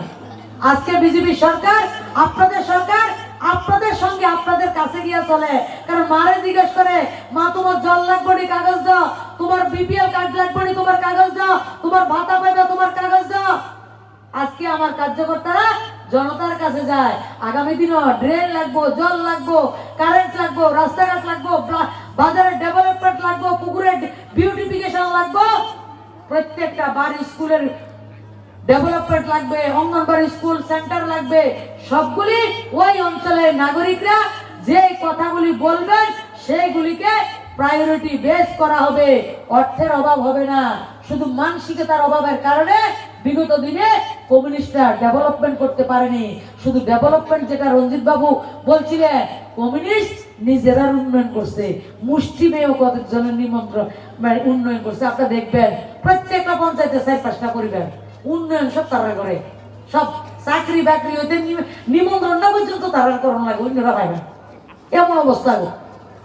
আজকে বিজেপি সরকার, আপনাদের সরকার, আপনাদের সঙ্গে আপনাদের কাছে গিয়া চলে। কারণ মারে জিজ্ঞেস করে, মা তোমার জল লাগবে নি, কাগজ দাও, তোমার বিপিএল কার্ড লাগবে নি, তোমার কাগজ দাও, তোমার ভাতা পাইবে, তোমার কাগজ দাও। আজকে আমার কার্যকর্তারা জনতার কাছে যায়, আগামী দিনও ড্রেন লাগবো, জল লাগবো, কারেন্ট লাগবো, রাস্তাঘাট লাগবো, বাজারের ডেভেলপমেন্ট লাগবো, পুকুরের বিউটিফিকেশন লাগবো, প্রত্যেকটা বাড়ি স্কুলের ডেভেলপমেন্ট লাগবে, অঙ্গনবাড়ি স্কুল সেন্টার লাগবে। সবগুলি ওই অঞ্চলের নাগরিকরা যে কথাগুলি বলবেন সেইগুলিকে প্রায়োরিটি বেস করা হবে। অর্থের অভাব হবে না, শুধু মানসিকতার অভাবের কারণে বিগত দিনে কমিউনিস্টরা ডেভেলপমেন্ট করতে পারেনি। শুধু ডেভেলপমেন্ট যেটা রঞ্জিত বাবু বলছিলেন, কমিউনিস্ট নিজেরা উন্নয়ন করছে, মুষ্টিমেয় কতজনের নিমন্ত্রণ উন্নয়ন করছে। আপনারা দেখবেন প্রত্যেকটা পঞ্চায়েতে 4-5টা পরিবার উন্নয়ন সব তারা করে, সব চাকরি বাকরি হইতে নিমন্ত্রণ না পর্যন্ত তারা করণ লাগে, অন্যরা পাইবে, এমন অবস্থা।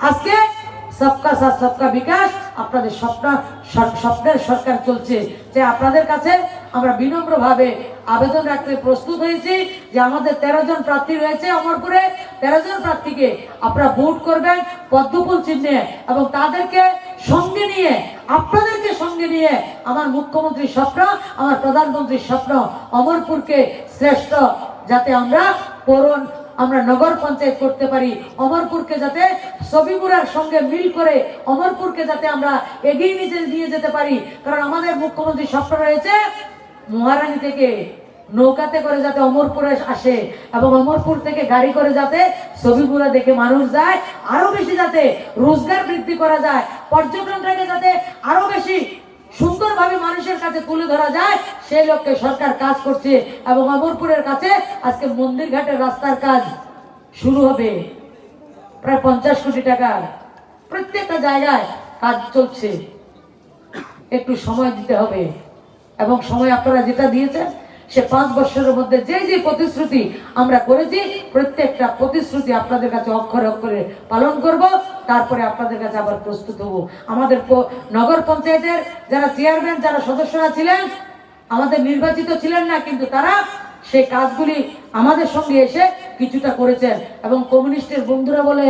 আজকে সবকা সাথ সবকা বিকাশ, আপনাদের স্বপ্নের সরকার চলছে। যে আপনাদের কাছে আমরা বিনম্রভাবে আবেদন রাখতে প্রস্তুত হয়েছি যে আমাদের 13 জন প্রার্থী রয়েছে অমরপুরে, 13 জন প্রার্থীকে আপনারা ভোট করবেন পদ্মফুল চিহ্নে, এবং তাদেরকে সঙ্গে নিয়ে, আপনাদেরকে সঙ্গে নিয়ে আমার মুখ্যমন্ত্রীর স্বপ্ন, আমার প্রধানমন্ত্রীর স্বপ্ন, অমরপুরকে শ্রেষ্ঠ যাতে আমরা নগর পঞ্চায়েত করতে পারি, অমরপুরকে যাতে সবিপুরার সঙ্গে মিল করে অমরপুরকে যাতে আমরা এগিয়ে নিয়ে যেতে পারি। কারণ আমাদের মুখ্যমন্ত্রীর স্বপ্ন রয়েছে মহারানী থেকে নৌকাতে করে যাতে অমরপুরে আসে, এবং অমরপুর থেকে গাড়ি করে যাতে সবিপুরা দেখে মানুষ যায়, আরো বেশি যাতে রোজগার বৃদ্ধি করা যায়, পর্যটনটাকে যাতে আরো বেশি সুন্দরভাবে মানুষের কাছে তুলে ধরা যায়, সেই লক্ষ্যে সরকার কাজ করছে। এবং অমরপুরের কাছে আজকে মন্দির ঘাটের রাস্তার কাজ শুরু হবে, প্রায় 50 কোটি টাকার প্রত্যেকটা জায়গায় কাজ চলছে। একটু সময় দিতে হবে, এবং সময় আপনারা যেটা দিয়েছেন সে 5 বছরের মধ্যে যে যে প্রতিশ্রুতি আমরা করেছি, প্রত্যেকটা প্রতিশ্রুতি আপনাদের কাছে অক্ষরে অক্ষরে পালন করব। তারপরে আপনাদের কাছে আবার প্রস্তুত হব। আমাদের নগর পঞ্চায়েতের যারা চেয়ারম্যান, যারা সদস্যরা ছিলেন, আমাদের নির্বাচিত ছিলেন না, কিন্তু তারা সেই কাজগুলি আমাদের সঙ্গে এসে কিছুটা করেছেন। এবং কমিউনিস্টের বন্ধুরা বলে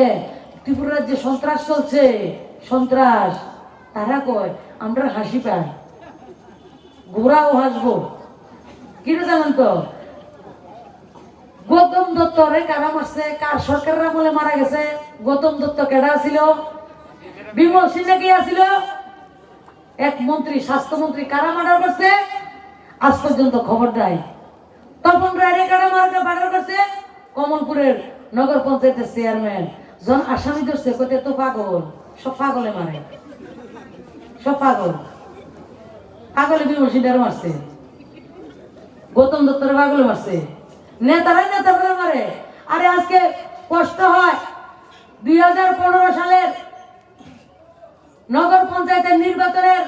ত্রিপুরা রাজ্যে সন্ত্রাস চলছে, সন্ত্রাস, তারা কয় আমরা হাসি পাই, ঘোরাও হাসবো। কিনা জানেন তো, গৌতম দত্ত রে কারা মারছে, কার সরকারের আমলে মারা গেছে? গৌতম দত্ত কেডা ছিল? বিমল সিনহা কি আছিল? এক মন্ত্রী, স্বাস্থ্যমন্ত্রী। কারা মার্ডার করছে? আজ পর্যন্ত খবর নাই। তপন রায় কারা মার্ডার করছে? কমলপুরের নগর পঞ্চায়েতের চেয়ারম্যান। জন আসামি ধরছে, কইতে তো পাগল, সব পাগলে মারে, সব পাগল। পাগলে বিমল সিনহার মারছে, গৌতম দত্তর পাগলে মারছে, নেতারা মারে। আরে আজকে কষ্ট হয়, 2015 সালের নগর পঞ্চায়েতের নির্বাচনের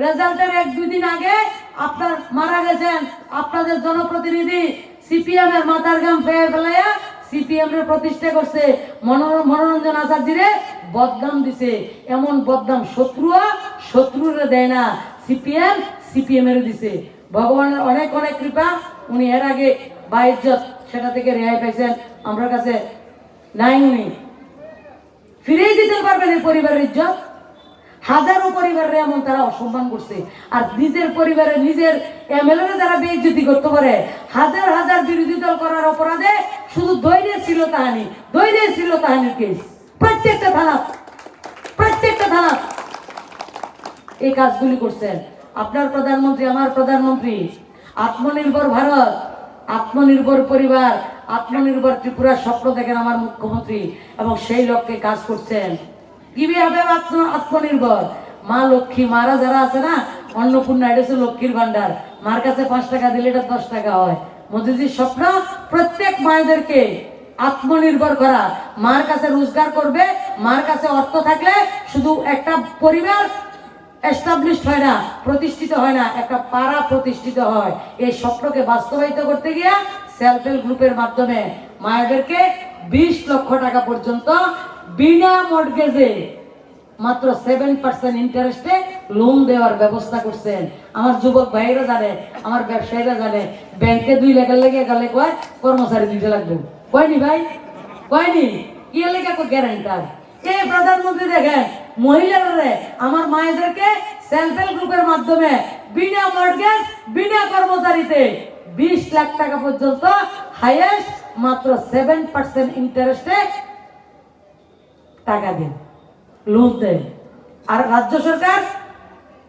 রেজাল্টের 1-2 দিন আগে আপনার মারা গেছেন আপনাদের জনপ্রতিনিধি। সিপিএম এর মাথার গাম ফেলাইয়া সিপিএম এর প্রতিষ্ঠা করছে, মনোরঞ্জন আচার্যরে বদনাম দিছে। এমন বদনাম শত্রুরে দেয় না, সিপিএম এর দিছে। ভগবানের অনেক অনেক কৃপা, উনি এর আগে বা ইজ্জত সেটা থেকে রেহাই পাইছেন, আমরা কাছে নাই। উনি ফিরেই দিতে পারবেন এই পরিবারের ইজ্জত। হাজারো পরিবারের এমন তারা অসম্মান করছে, আর নিজের পরিবারে নিজের এমএলএ যারা বেইজ্জতি করতে পারে, হাজার হাজার বিরোধী দল করার অপরাধে শুধু দৈরে ছিল তাহানির কেস। প্রত্যেকটা থানা এই কাজগুলি করছেন। আপনার প্রধানমন্ত্রী, আমার প্রধানমন্ত্রী, আত্মনির্ভর ভারত, আত্মনির্ভর পরিবার, আত্মনির্ভর ত্রিপুরার স্বপ্ন দেখেন আমার মুখ্যমন্ত্রী, এবং সেই লক্ষ্যে কাজ করছেন। কিভাবে আত্মনির্ভর? মা লক্ষ্মী, মারা যারা আছে না, অন্নপূর্ণা, এটা হচ্ছে লক্ষ্মীর ভান্ডার। মার কাছে 5 টাকা দিলে এটা 10 টাকা হয়। মোদিজির স্বপ্ন প্রত্যেক মায়েদেরকে আত্মনির্ভর করা। মার কাছে রোজগার করবে, মার কাছে অর্থ থাকলে শুধু একটা পরিবার এস্টাবলিশড হয় না, প্রতিষ্ঠিত হয় না, একটা পাড়া প্রতিষ্ঠিত হয়। এই স্বপ্নকে বাস্তবায়িত করতে গিয়ে সেলফ হেল্প গ্রুপের মাধ্যমে মায়েদেরকে 20 লক্ষ টাকা পর্যন্ত বিনা মর্টগেজে মাত্র 7% ইন্টারেস্টে লোন দেওয়ার ব্যবস্থা করছেন। আমার যুবক ভাইরা জানে, আমার ব্যবসায়ীরা জানে, ব্যাংকে 2 লাখ লেগে গেলে কয় কর্মচারী দিতে লাগবে, কয়নি ভাই? কয়নি কি লেখা গ্যারান্টার। এই প্রধানমন্ত্রী দেখেন মহিলারা আমার মায়েদেরকে সেলফ হেল্প গ্রুপের মাধ্যমে বিনা মর্টগেজ বিনা কর্মচারীতে 20 লাখ টাকা পর্যন্ত হাইয়েস্ট মাত্র 7% ইন্টারেস্টে টাকা দেন, লোন দেন। আর রাজ্য সরকার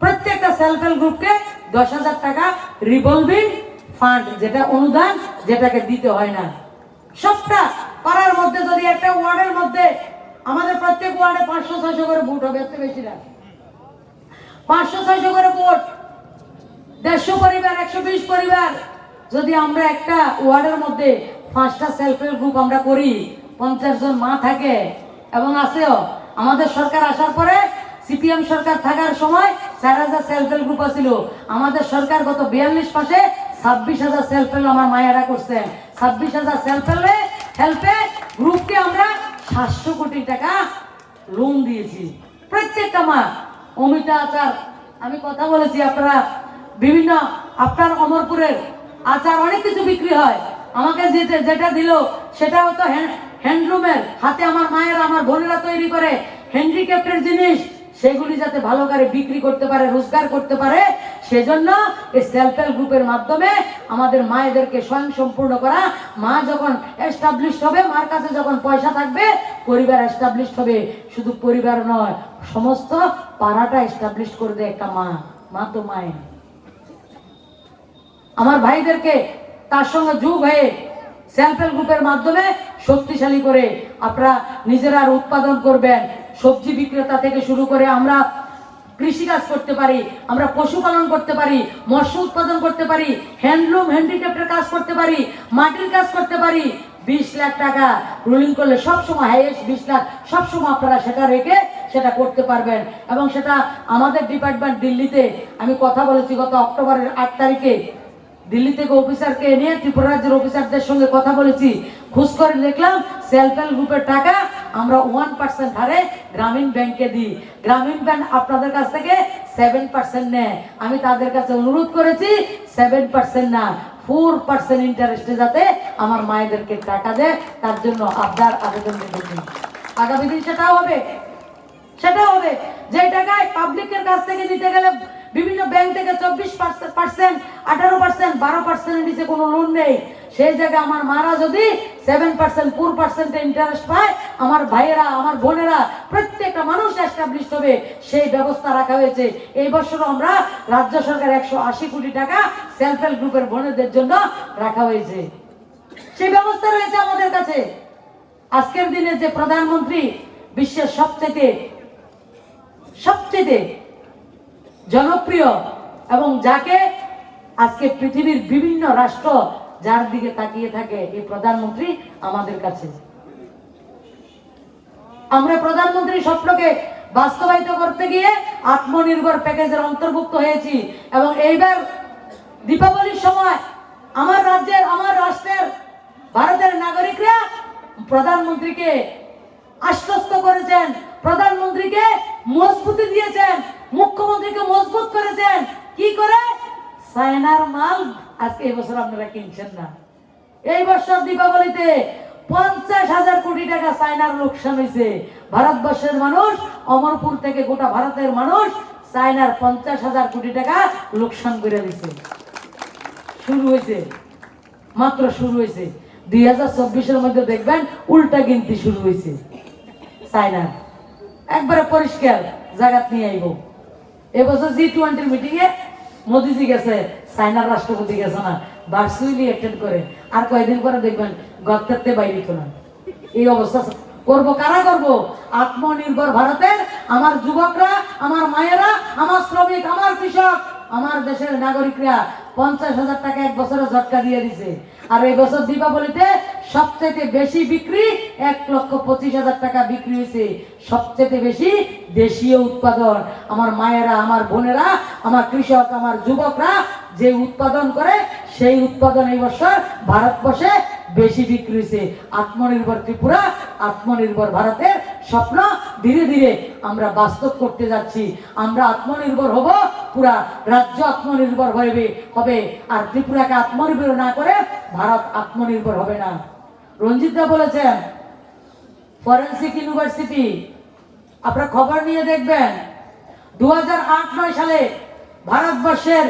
প্রত্যেকটা সেলফ হেল্প গ্রুপকে 10,000 টাকা রিভলভিং ফান্ড, যেটা অনুদান, যেটাকে দিতে হয় না। সবটা পাড়ার মধ্যে যদি একটা ওয়ার্ডের মধ্যে আমাদের প্রত্যেক ওয়ার্ডে 500-600 করে ভোট হবে, এত বেশি না, 500-600 করে ভোট, 150 পরিবার, 120 পরিবার, যদি আমরা একটা ওয়ার্ডের মধ্যে 5টা সেলফ হেল্প গ্রুপ আমরা করি, 50 জন মা থাকে এবং আছেও। আমাদের সরকার আসার পরে সিপিএম সরকার থাকার সময় 4,000 সেলফ হেল্প গ্রুপ ছিল। আমাদের সরকার গত 42 মাসে 26,000 সেলফ হেল্প আমার মায়েরা করছেন। 26,000 সেলফ হেল্পে গ্রুপকে আমরা 700 কোটি টাকা লোন দিয়েছি প্রত্যেকটা মা। অমিতা আচার আমি কথা বলেছি, আপনারা বিভিন্ন আপনার অমরপুরের আচার অনেক কিছু বিক্রি হয়, আমাকে যেটা দিল সেটা হতো হ্যান্ডলুমের, হাতে আমার মায়েরা আমার বোনেরা তৈরি করে হ্যান্ডিক্যাপ্টের জিনিস, সেগুলি যাতে ভালো করে বিক্রি করতে পারে, রোজগার করতে পারে, সেজন্য এই সেলফ হেল্প গ্রুপের মাধ্যমে আমাদের মায়েদেরকে স্বয়ং সম্পূর্ণ করা। মা যখন এস্টাবলিশ হবে, মার কাছে যখন পয়সা থাকবে, পরিবার এস্টাবলিশ হবে। শুধু পরিবার নয়, সমস্ত পাড়াটা এস্টাবলিশ করবে একটা মা। মা তো মায়ের। আমার ভাইদেরকে তার সঙ্গে যোগ হয়ে সেলফ হেল্প গ্রুপের মাধ্যমে শক্তিশালী করে আপনারা নিজেরা উৎপাদন করবেন। সবজি বিক্রেতা থেকে শুরু করে আমরা কৃষিকাজ করতে পারি, আমরা পশুপালন করতে পারি, মৎস্য উৎপাদন করতে পারি, হ্যান্ডলুম হ্যান্ডিক্রাফটের কাজ করতে পারি, মাটির কাজ করতে পারি। 20 লাখ টাকা রুলিং করলে সবসময় হাইয়েস্ট 20 লাখ সবসময় আপনারা সেটা রেখে সেটা করতে পারবেন। এবং সেটা আমাদের ডিপার্টমেন্ট দিল্লিতে, আমি কথা বলেছি গত অক্টোবরের 8 তারিখে দিল্লি থেকে অফিসারকে নিয়ে ত্রিপুরা রাজ্যের অফিসারদের সঙ্গে কথা বলেছি, খোঁজ করে দেখলাম সেলফ হেল্প গ্রুপের টাকা আমরা 1% হারে গ্রামীণ ব্যাংকে দিই। গ্রামীণ ব্যাংক আপনাদের কাছ থেকে 7% নেয়। আমি তাদের কাছে অনুরোধ করেছি 7% না, 4% ইন্টারেস্টে যাতে আমার মায়েদেরকে টাকা দেয়, তার জন্য আপনার আবেদন রেখেছি। আগামী দিন সেটাও হবে, সেটা হবে। যে টাকায় পাবলিকের কাছ থেকে নিতে গেলে বিভিন্ন ব্যাংক থেকে 24%, 18%, 12% নিচে কোনো লোন নেই, সেই জায়গায় আমার মারা যদি 7%, 4% ইন্টারেস্ট পায়, আমার ভাইয়েরা আমার বোনেরা প্রত্যেকটা মানুষ এস্টাবলিশ হবে, সেই ব্যবস্থা রাখা হয়েছে। এই বছর আমরা রাজ্য সরকার 180 কোটি টাকা সেলফ হেল্প গ্রুপের বোনেদের জন্য রাখা হয়েছে, সেই ব্যবস্থা রয়েছে আমাদের কাছে। আজকের দিনে যে প্রধানমন্ত্রী বিশ্বের সবচেয়ে জনপ্রিয় এবং যাকে আজকে পৃথিবীর বিভিন্ন রাষ্ট্র যার দিকে তাকিয়ে থাকে, এই প্রধানমন্ত্রী আমাদের কাছে। আমরা প্রধানমন্ত্রীর স্বপ্নকে বাস্তবায়িত করতে গিয়ে আত্মনির্ভর প্যাকেজের অন্তর্ভুক্ত হয়েছি। এবং এইবার দীপাবলির সময় আমার রাজ্যের, আমার রাষ্ট্রের ভারতের নাগরিকরা প্রধানমন্ত্রীকে আশ্বস্ত করেছেন, প্রধানমন্ত্রীকে মজবুতি দিয়েছেন, মুখ্যমন্ত্রীকে মজবুত করেছেন। কি করে? চায়নার মাল আজকে এই বছর আপনারা কিনছেন না। এই বছর দীপাবলিতে 50,000 কোটি টাকা চায়নার লোকসান হয়েছে। ভারতবর্ষের মানুষ, অমরপুর থেকে গোটা ভারতের মানুষ চায়নার 50,000 কোটি টাকা লোকসান করে দিছে। শুরু হয়েছে, মাত্র শুরু হয়েছে। 2024-এর মধ্যে দেখবেন উল্টা গিনতি শুরু হয়েছে। চায়না একবারে পরিষ্কার জায়গা নিয়ে আইব। এবছর G20 মিটিং এ মোদিজি গেছে, চায়নার রাষ্ট্রপতি গেছে না, ভার্চুয়ালি অ্যাটেন্ড করে। আর কয়েকদিন পরে দেখবেন গর্তের বাইরে তো না। এই অবস্থা করব কারা? করব আত্মনির্ভর ভারতের আমার যুবকরা, আমার মায়েরা, আমার শ্রমিক, আমার কৃষক, আমার দেশের নাগরিকরা 50,000 টাকা এক বছরে ঝটকা দিয়ে দিছে। আর এই বছর দীপাবলিতে সবচেয়ে বেশি বিক্রি 1,25,000 টাকা বিক্রি হয়েছে। সবচেয়ে বেশি দেশীয় উৎপাদন। আমার মায়েরা, আমার বোনেরা, আমার কৃষক, আমার যুবকরা যে উৎপাদন করে, সেই উৎপাদন এই বছর ভারতবর্ষে বেশি বিক্রি হয়েছে। আত্মনির্ভর ত্রিপুরা, আত্মনির্ভর ভারতের স্বপ্ন ধীরে ধীরে আমরা বাস্তব করতে যাচ্ছি। আমরা আত্মনির্ভর হব, পুরা রাজ্য আত্মনির্ভর হবে। আর ত্রিপুরাকে আত্মনির্ভর না করে ভারত আত্মনির্ভর হবে না। রঞ্জিতদা বলেছেন ফরেন্সিক ইউনিভার্সিটি, আপনারা খবর নিয়ে দেখবেন 2008-9 সালে ভারতবর্ষের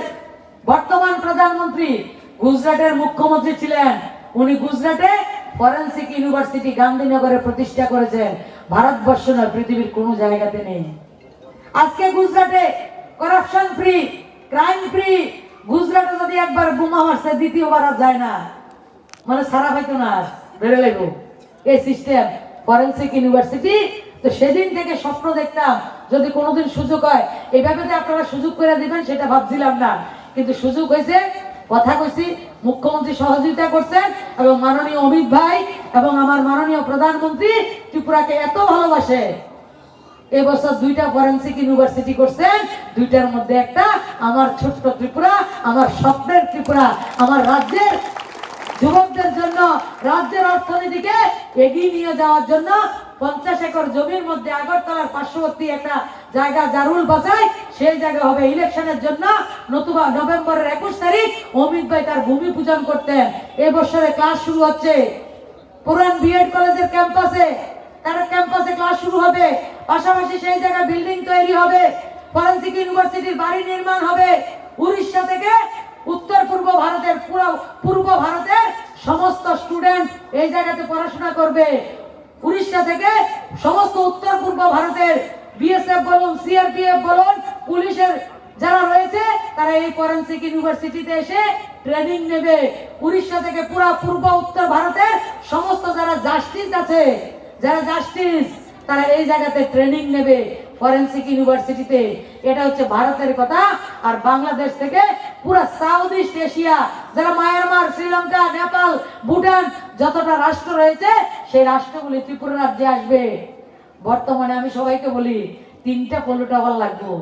বর্তমান প্রধানমন্ত্রী গুজরাটের মুখ্যমন্ত্রী ছিলেন। উনি গুজরাটে ফরেন্সিক ইউনিভার্সিটি গান্ধীনগরে প্রতিষ্ঠা করেছেন। ভারতবর্ষ নয়, পৃথিবীর কোনো জায়গাতে নেই। আজকে গুজরাটে করাপশন ফ্রি, ক্রাইম ফ্রি। গুজরাটে যদি একবার বোমা মারছে দ্বিতীয়বার আর যায় না, মানে সারা হয়তো না, বেড়ে লাগবো এই সিস্টেম ফরেন্সিক ইউনিভার্সিটি। তো সেদিন থেকে স্বপ্ন দেখতাম যদি কোনোদিন সুযোগ হয় এইভাবে যে আপনারা সুযোগ করে দিবেন সেটা ভাবছিলাম না, কিন্তু সুযোগ হয়েছে। কথা কইছি, মুখ্যমন্ত্রী সহযোগিতা করছেন এবং মাননীয় অমিত ভাই এবং আমার মাননীয় প্রধানমন্ত্রী ত্রিপুরাকে এত ভালোবাসে। এবছর 2টা ফরেন্সিক ইউনিভার্সিটি করছেন, 2টার মধ্যে একটা আমার ছোট্ট ত্রিপুরা, আমার স্বপ্নের ত্রিপুরা, আমার রাজ্যের যুবকদের জন্য, রাজ্যের অর্থনীতিকে এগিয়ে নিয়ে যাওয়ার জন্য 50 একর জমির মধ্যে আগরতলার পার্শ্ববর্তী একটা জায়গা জারুল বাজায়, সেই জায়গা হবে ইলেকশনের জন্য। নতুবা নভেম্বরের 21 তারিখ অমিত ভাই তার ভূমি পূজন করতেন। এবছরে ক্লাস শুরু হচ্ছে পুরান বিএড কলেজের ক্যাম্পাসে, তার ক্যাম্পাসে ক্লাস শুরু হবে। পাশাপাশি সেই জায়গায় বিল্ডিং তৈরি হবে, ফরেন্সিক ইউনিভার্সিটির বাড়ি নির্মাণ হবে। উড়িষ্যা থেকে উত্তর পূর্ব ভারতের, পূর্ব ভারতের সমস্ত স্টুডেন্ট এই জায়গাতে পড়াশোনা করবে। উড়িষ্যা থেকে সমস্ত উত্তর পূর্ব ভারতের বিএসএফ বলুন, সিআরপিএফ বলুন, পুলিশের যারা রয়েছে তারা এই ফরেন্সিক ইউনিভার্সিটিতে এসে ট্রেনিং নেবে। উড়িষ্যা থেকে পুরো পূর্ব উত্তর ভারতের সমস্ত যারা জাস্টিস আছে, যারা জাস্টিস, তারা এই জায়গাতে ট্রেনিং নেবে ফরেন্সিক ইউনিভার্সিটিতে। এটা হচ্ছে ভারতের কথা। আর বাংলাদেশ থেকে পুরো সাউথ ইস্ট এশিয়া, যারা মায়ানমার, শ্রীলঙ্কা, নেপাল, ভুটান যতটা রাষ্ট্র রয়েছে সেই রাষ্ট্রগুলি ত্রিপুরা রাজ্যে আসবে। বর্তমানে আমি সবাইকে বলি 3টা পলো টাওয়ার লাগবে,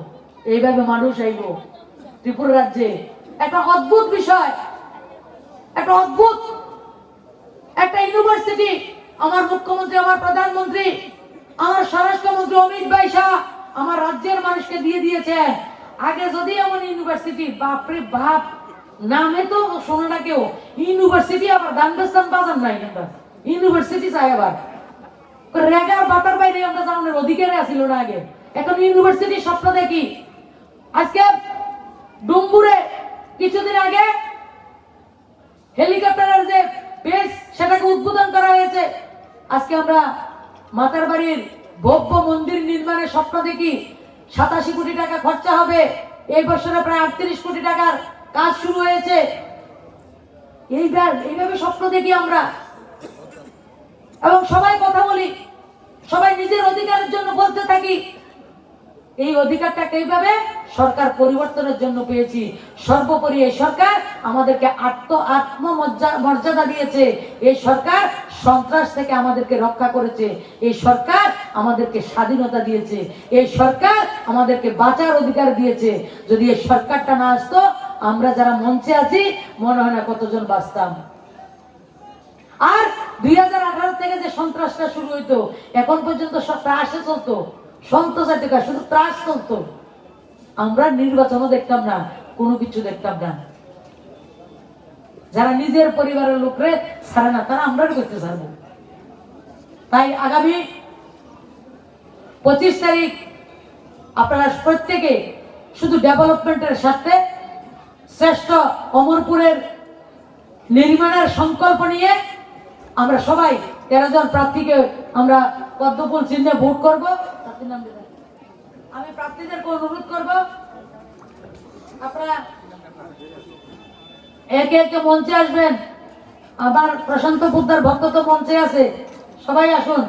এইভাবে মানুষ আইব ত্রিপুরা রাজ্যে। একটা অদ্ভুত বিষয়, একটা অদ্ভুত একটা ইউনিভার্সিটি আমার মুখ্যমন্ত্রী, আমার প্রধানমন্ত্রী, আমার স্বরাষ্ট্রমন্ত্রী অমিত ভাই শাহ আমার রাজ্যের মানুষকে দিয়ে দিয়েছেন। আগে যদি এমন ইউনিভার্সিটি, বাপরে বাপ, নামে তো শোনে না কেউ। ইউনিভার্সিটি আবার দানবেস্তান বাজার নাই, কিন্তু ইউনিভার্সিটি চাই আবার রেগার বাতার বাইরে আমরা জানানোর অধিকারে আসিল না আগে। এখন ইউনিভার্সিটি স্বপ্ন দেখি। আজকে ডুম্বুরে কিছুদিন আগে হেলিকপ্টারের যে বেস সেটাকে উদ্বোধন করা হয়েছে। আজকে আমরা মাতার বাড়ির ভব্য মন্দির নির্মাণের স্বপ্ন দেখি। 87 কোটি টাকা খরচা হবে। এই বছরে প্রায় 38 কোটি টাকার কাজ শুরু হয়েছে। এইভাবে স্বপ্ন দেখি আমরা এবং সবাই কথা বলি, সবাই নিজের অধিকারের জন্য বলতে থাকি। এই অধিকারটাকে এইভাবে সরকার পরিবর্তনের জন্য পেয়েছি। সর্বোপরি এই সরকার আমাদেরকে আত্মমর্যাদা দিয়েছে। এই সরকার সন্ত্রাস থেকে আমাদেরকে রক্ষা করেছে। এই সরকার আমাদেরকে স্বাধীনতা দিয়েছে। এই সরকার আমাদেরকে বাঁচার অধিকার দিয়েছে। যদি এই সরকারটা না আসতো, আমরা যারা মঞ্চে আছি মনে হয় না কতজন বাঁচতাম। আর 2018 থেকে যে সন্ত্রাসটা শুরু হইতো, এখন পর্যন্ত ত্রাসে চলতো, সন্ত্রাস থেকে শুধু ত্রাস চলতো। আমরা নির্বাচনও দেখতাম না, কোনো কিছু দেখতাম না। যারা নিজের পরিবারের লোকরে ছাড়ে না, তারা আমরা করতে ছাড়বো। তাই আগামী 25 তারিখ আপনারা প্রত্যেকে শুধু ডেভেলপমেন্টের সাথে শ্রেষ্ঠ অমরপুরের নির্মাণের সংকল্প নিয়ে আমরা সবাই 13 জন প্রার্থীকে আমরা পদ্মফুল চিহ্নে ভোট করব। আমি প্রার্থীদেরকে অনুরোধ করব, আপনারা একে একে মঞ্চে আসবেন। আবার প্রশান্ত পুদ্দার ভক্ত তো মঞ্চে আছে, সবাই আসুন।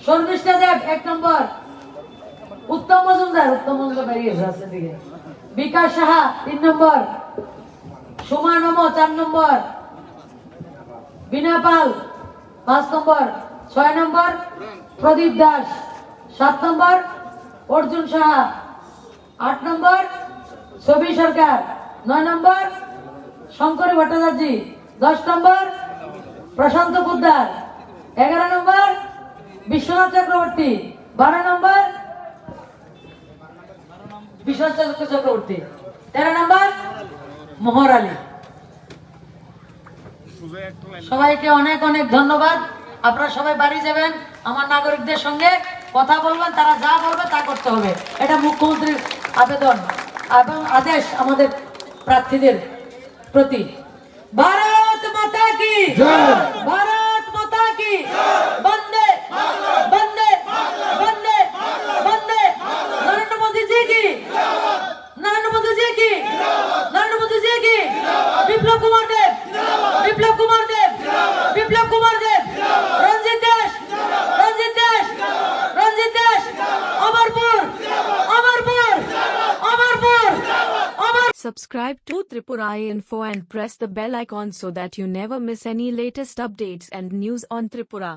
শর্মিষ্ঠা দেব 1 নম্বর, উত্তম মজুমদার বেরিয়েছে আছে দিকে, বিকাশ সাহা 3 নম্বর, সুমা নম 4 নম্বর, বিনা পাল 5 নম্বর, 6 নম্বর প্রদীপ দাস, 7 নম্বর অর্জুন সাহা, 8 নম্বর ছবি সরকার, 9 নম্বর শঙ্করী ভট্টাচার্য, 10 নম্বর প্রশান্ত পুদ্দার, 11 নম্বর বিশ্বনাথ চক্রবর্তী, 12 নম্বর বিশ্বনাথ চক্রবর্তী, 13 নম্বর মোহর আলী। সবাইকে অনেক অনেক ধন্যবাদ। আপনারা সবাই বাড়ি যাবেন, আমার নাগরিকদের সঙ্গে কথা বলবেন, তারা যা বলবে তা করতে হবে। এটা মুখ্যমন্ত্রীর আবেদন এবং আদেশ আমাদের প্রার্থীদের প্রতি। ভারত মাতা কি জয়, ভারত মাতা কি বন্দে বন্দে বন্দে বন্দে, নরেন্দ্র মোদী জি কি, নরেন্দ্র মোদী জি কি, নরেন্দ্র মোদী জি কি, বিপ্লব কুমার দেব, বিপ্লব কুমার দেব, বিপ্লব কুমার দেব, রঞ্জিত দাস, রঞ্জিত দাস, রঞ্জিত দাস, অমরপুর, অমরপুর, অমরপুর, অমর। Subscribe to Tripura Info and press the bell icon so that you never miss any latest updates and news on Tripura.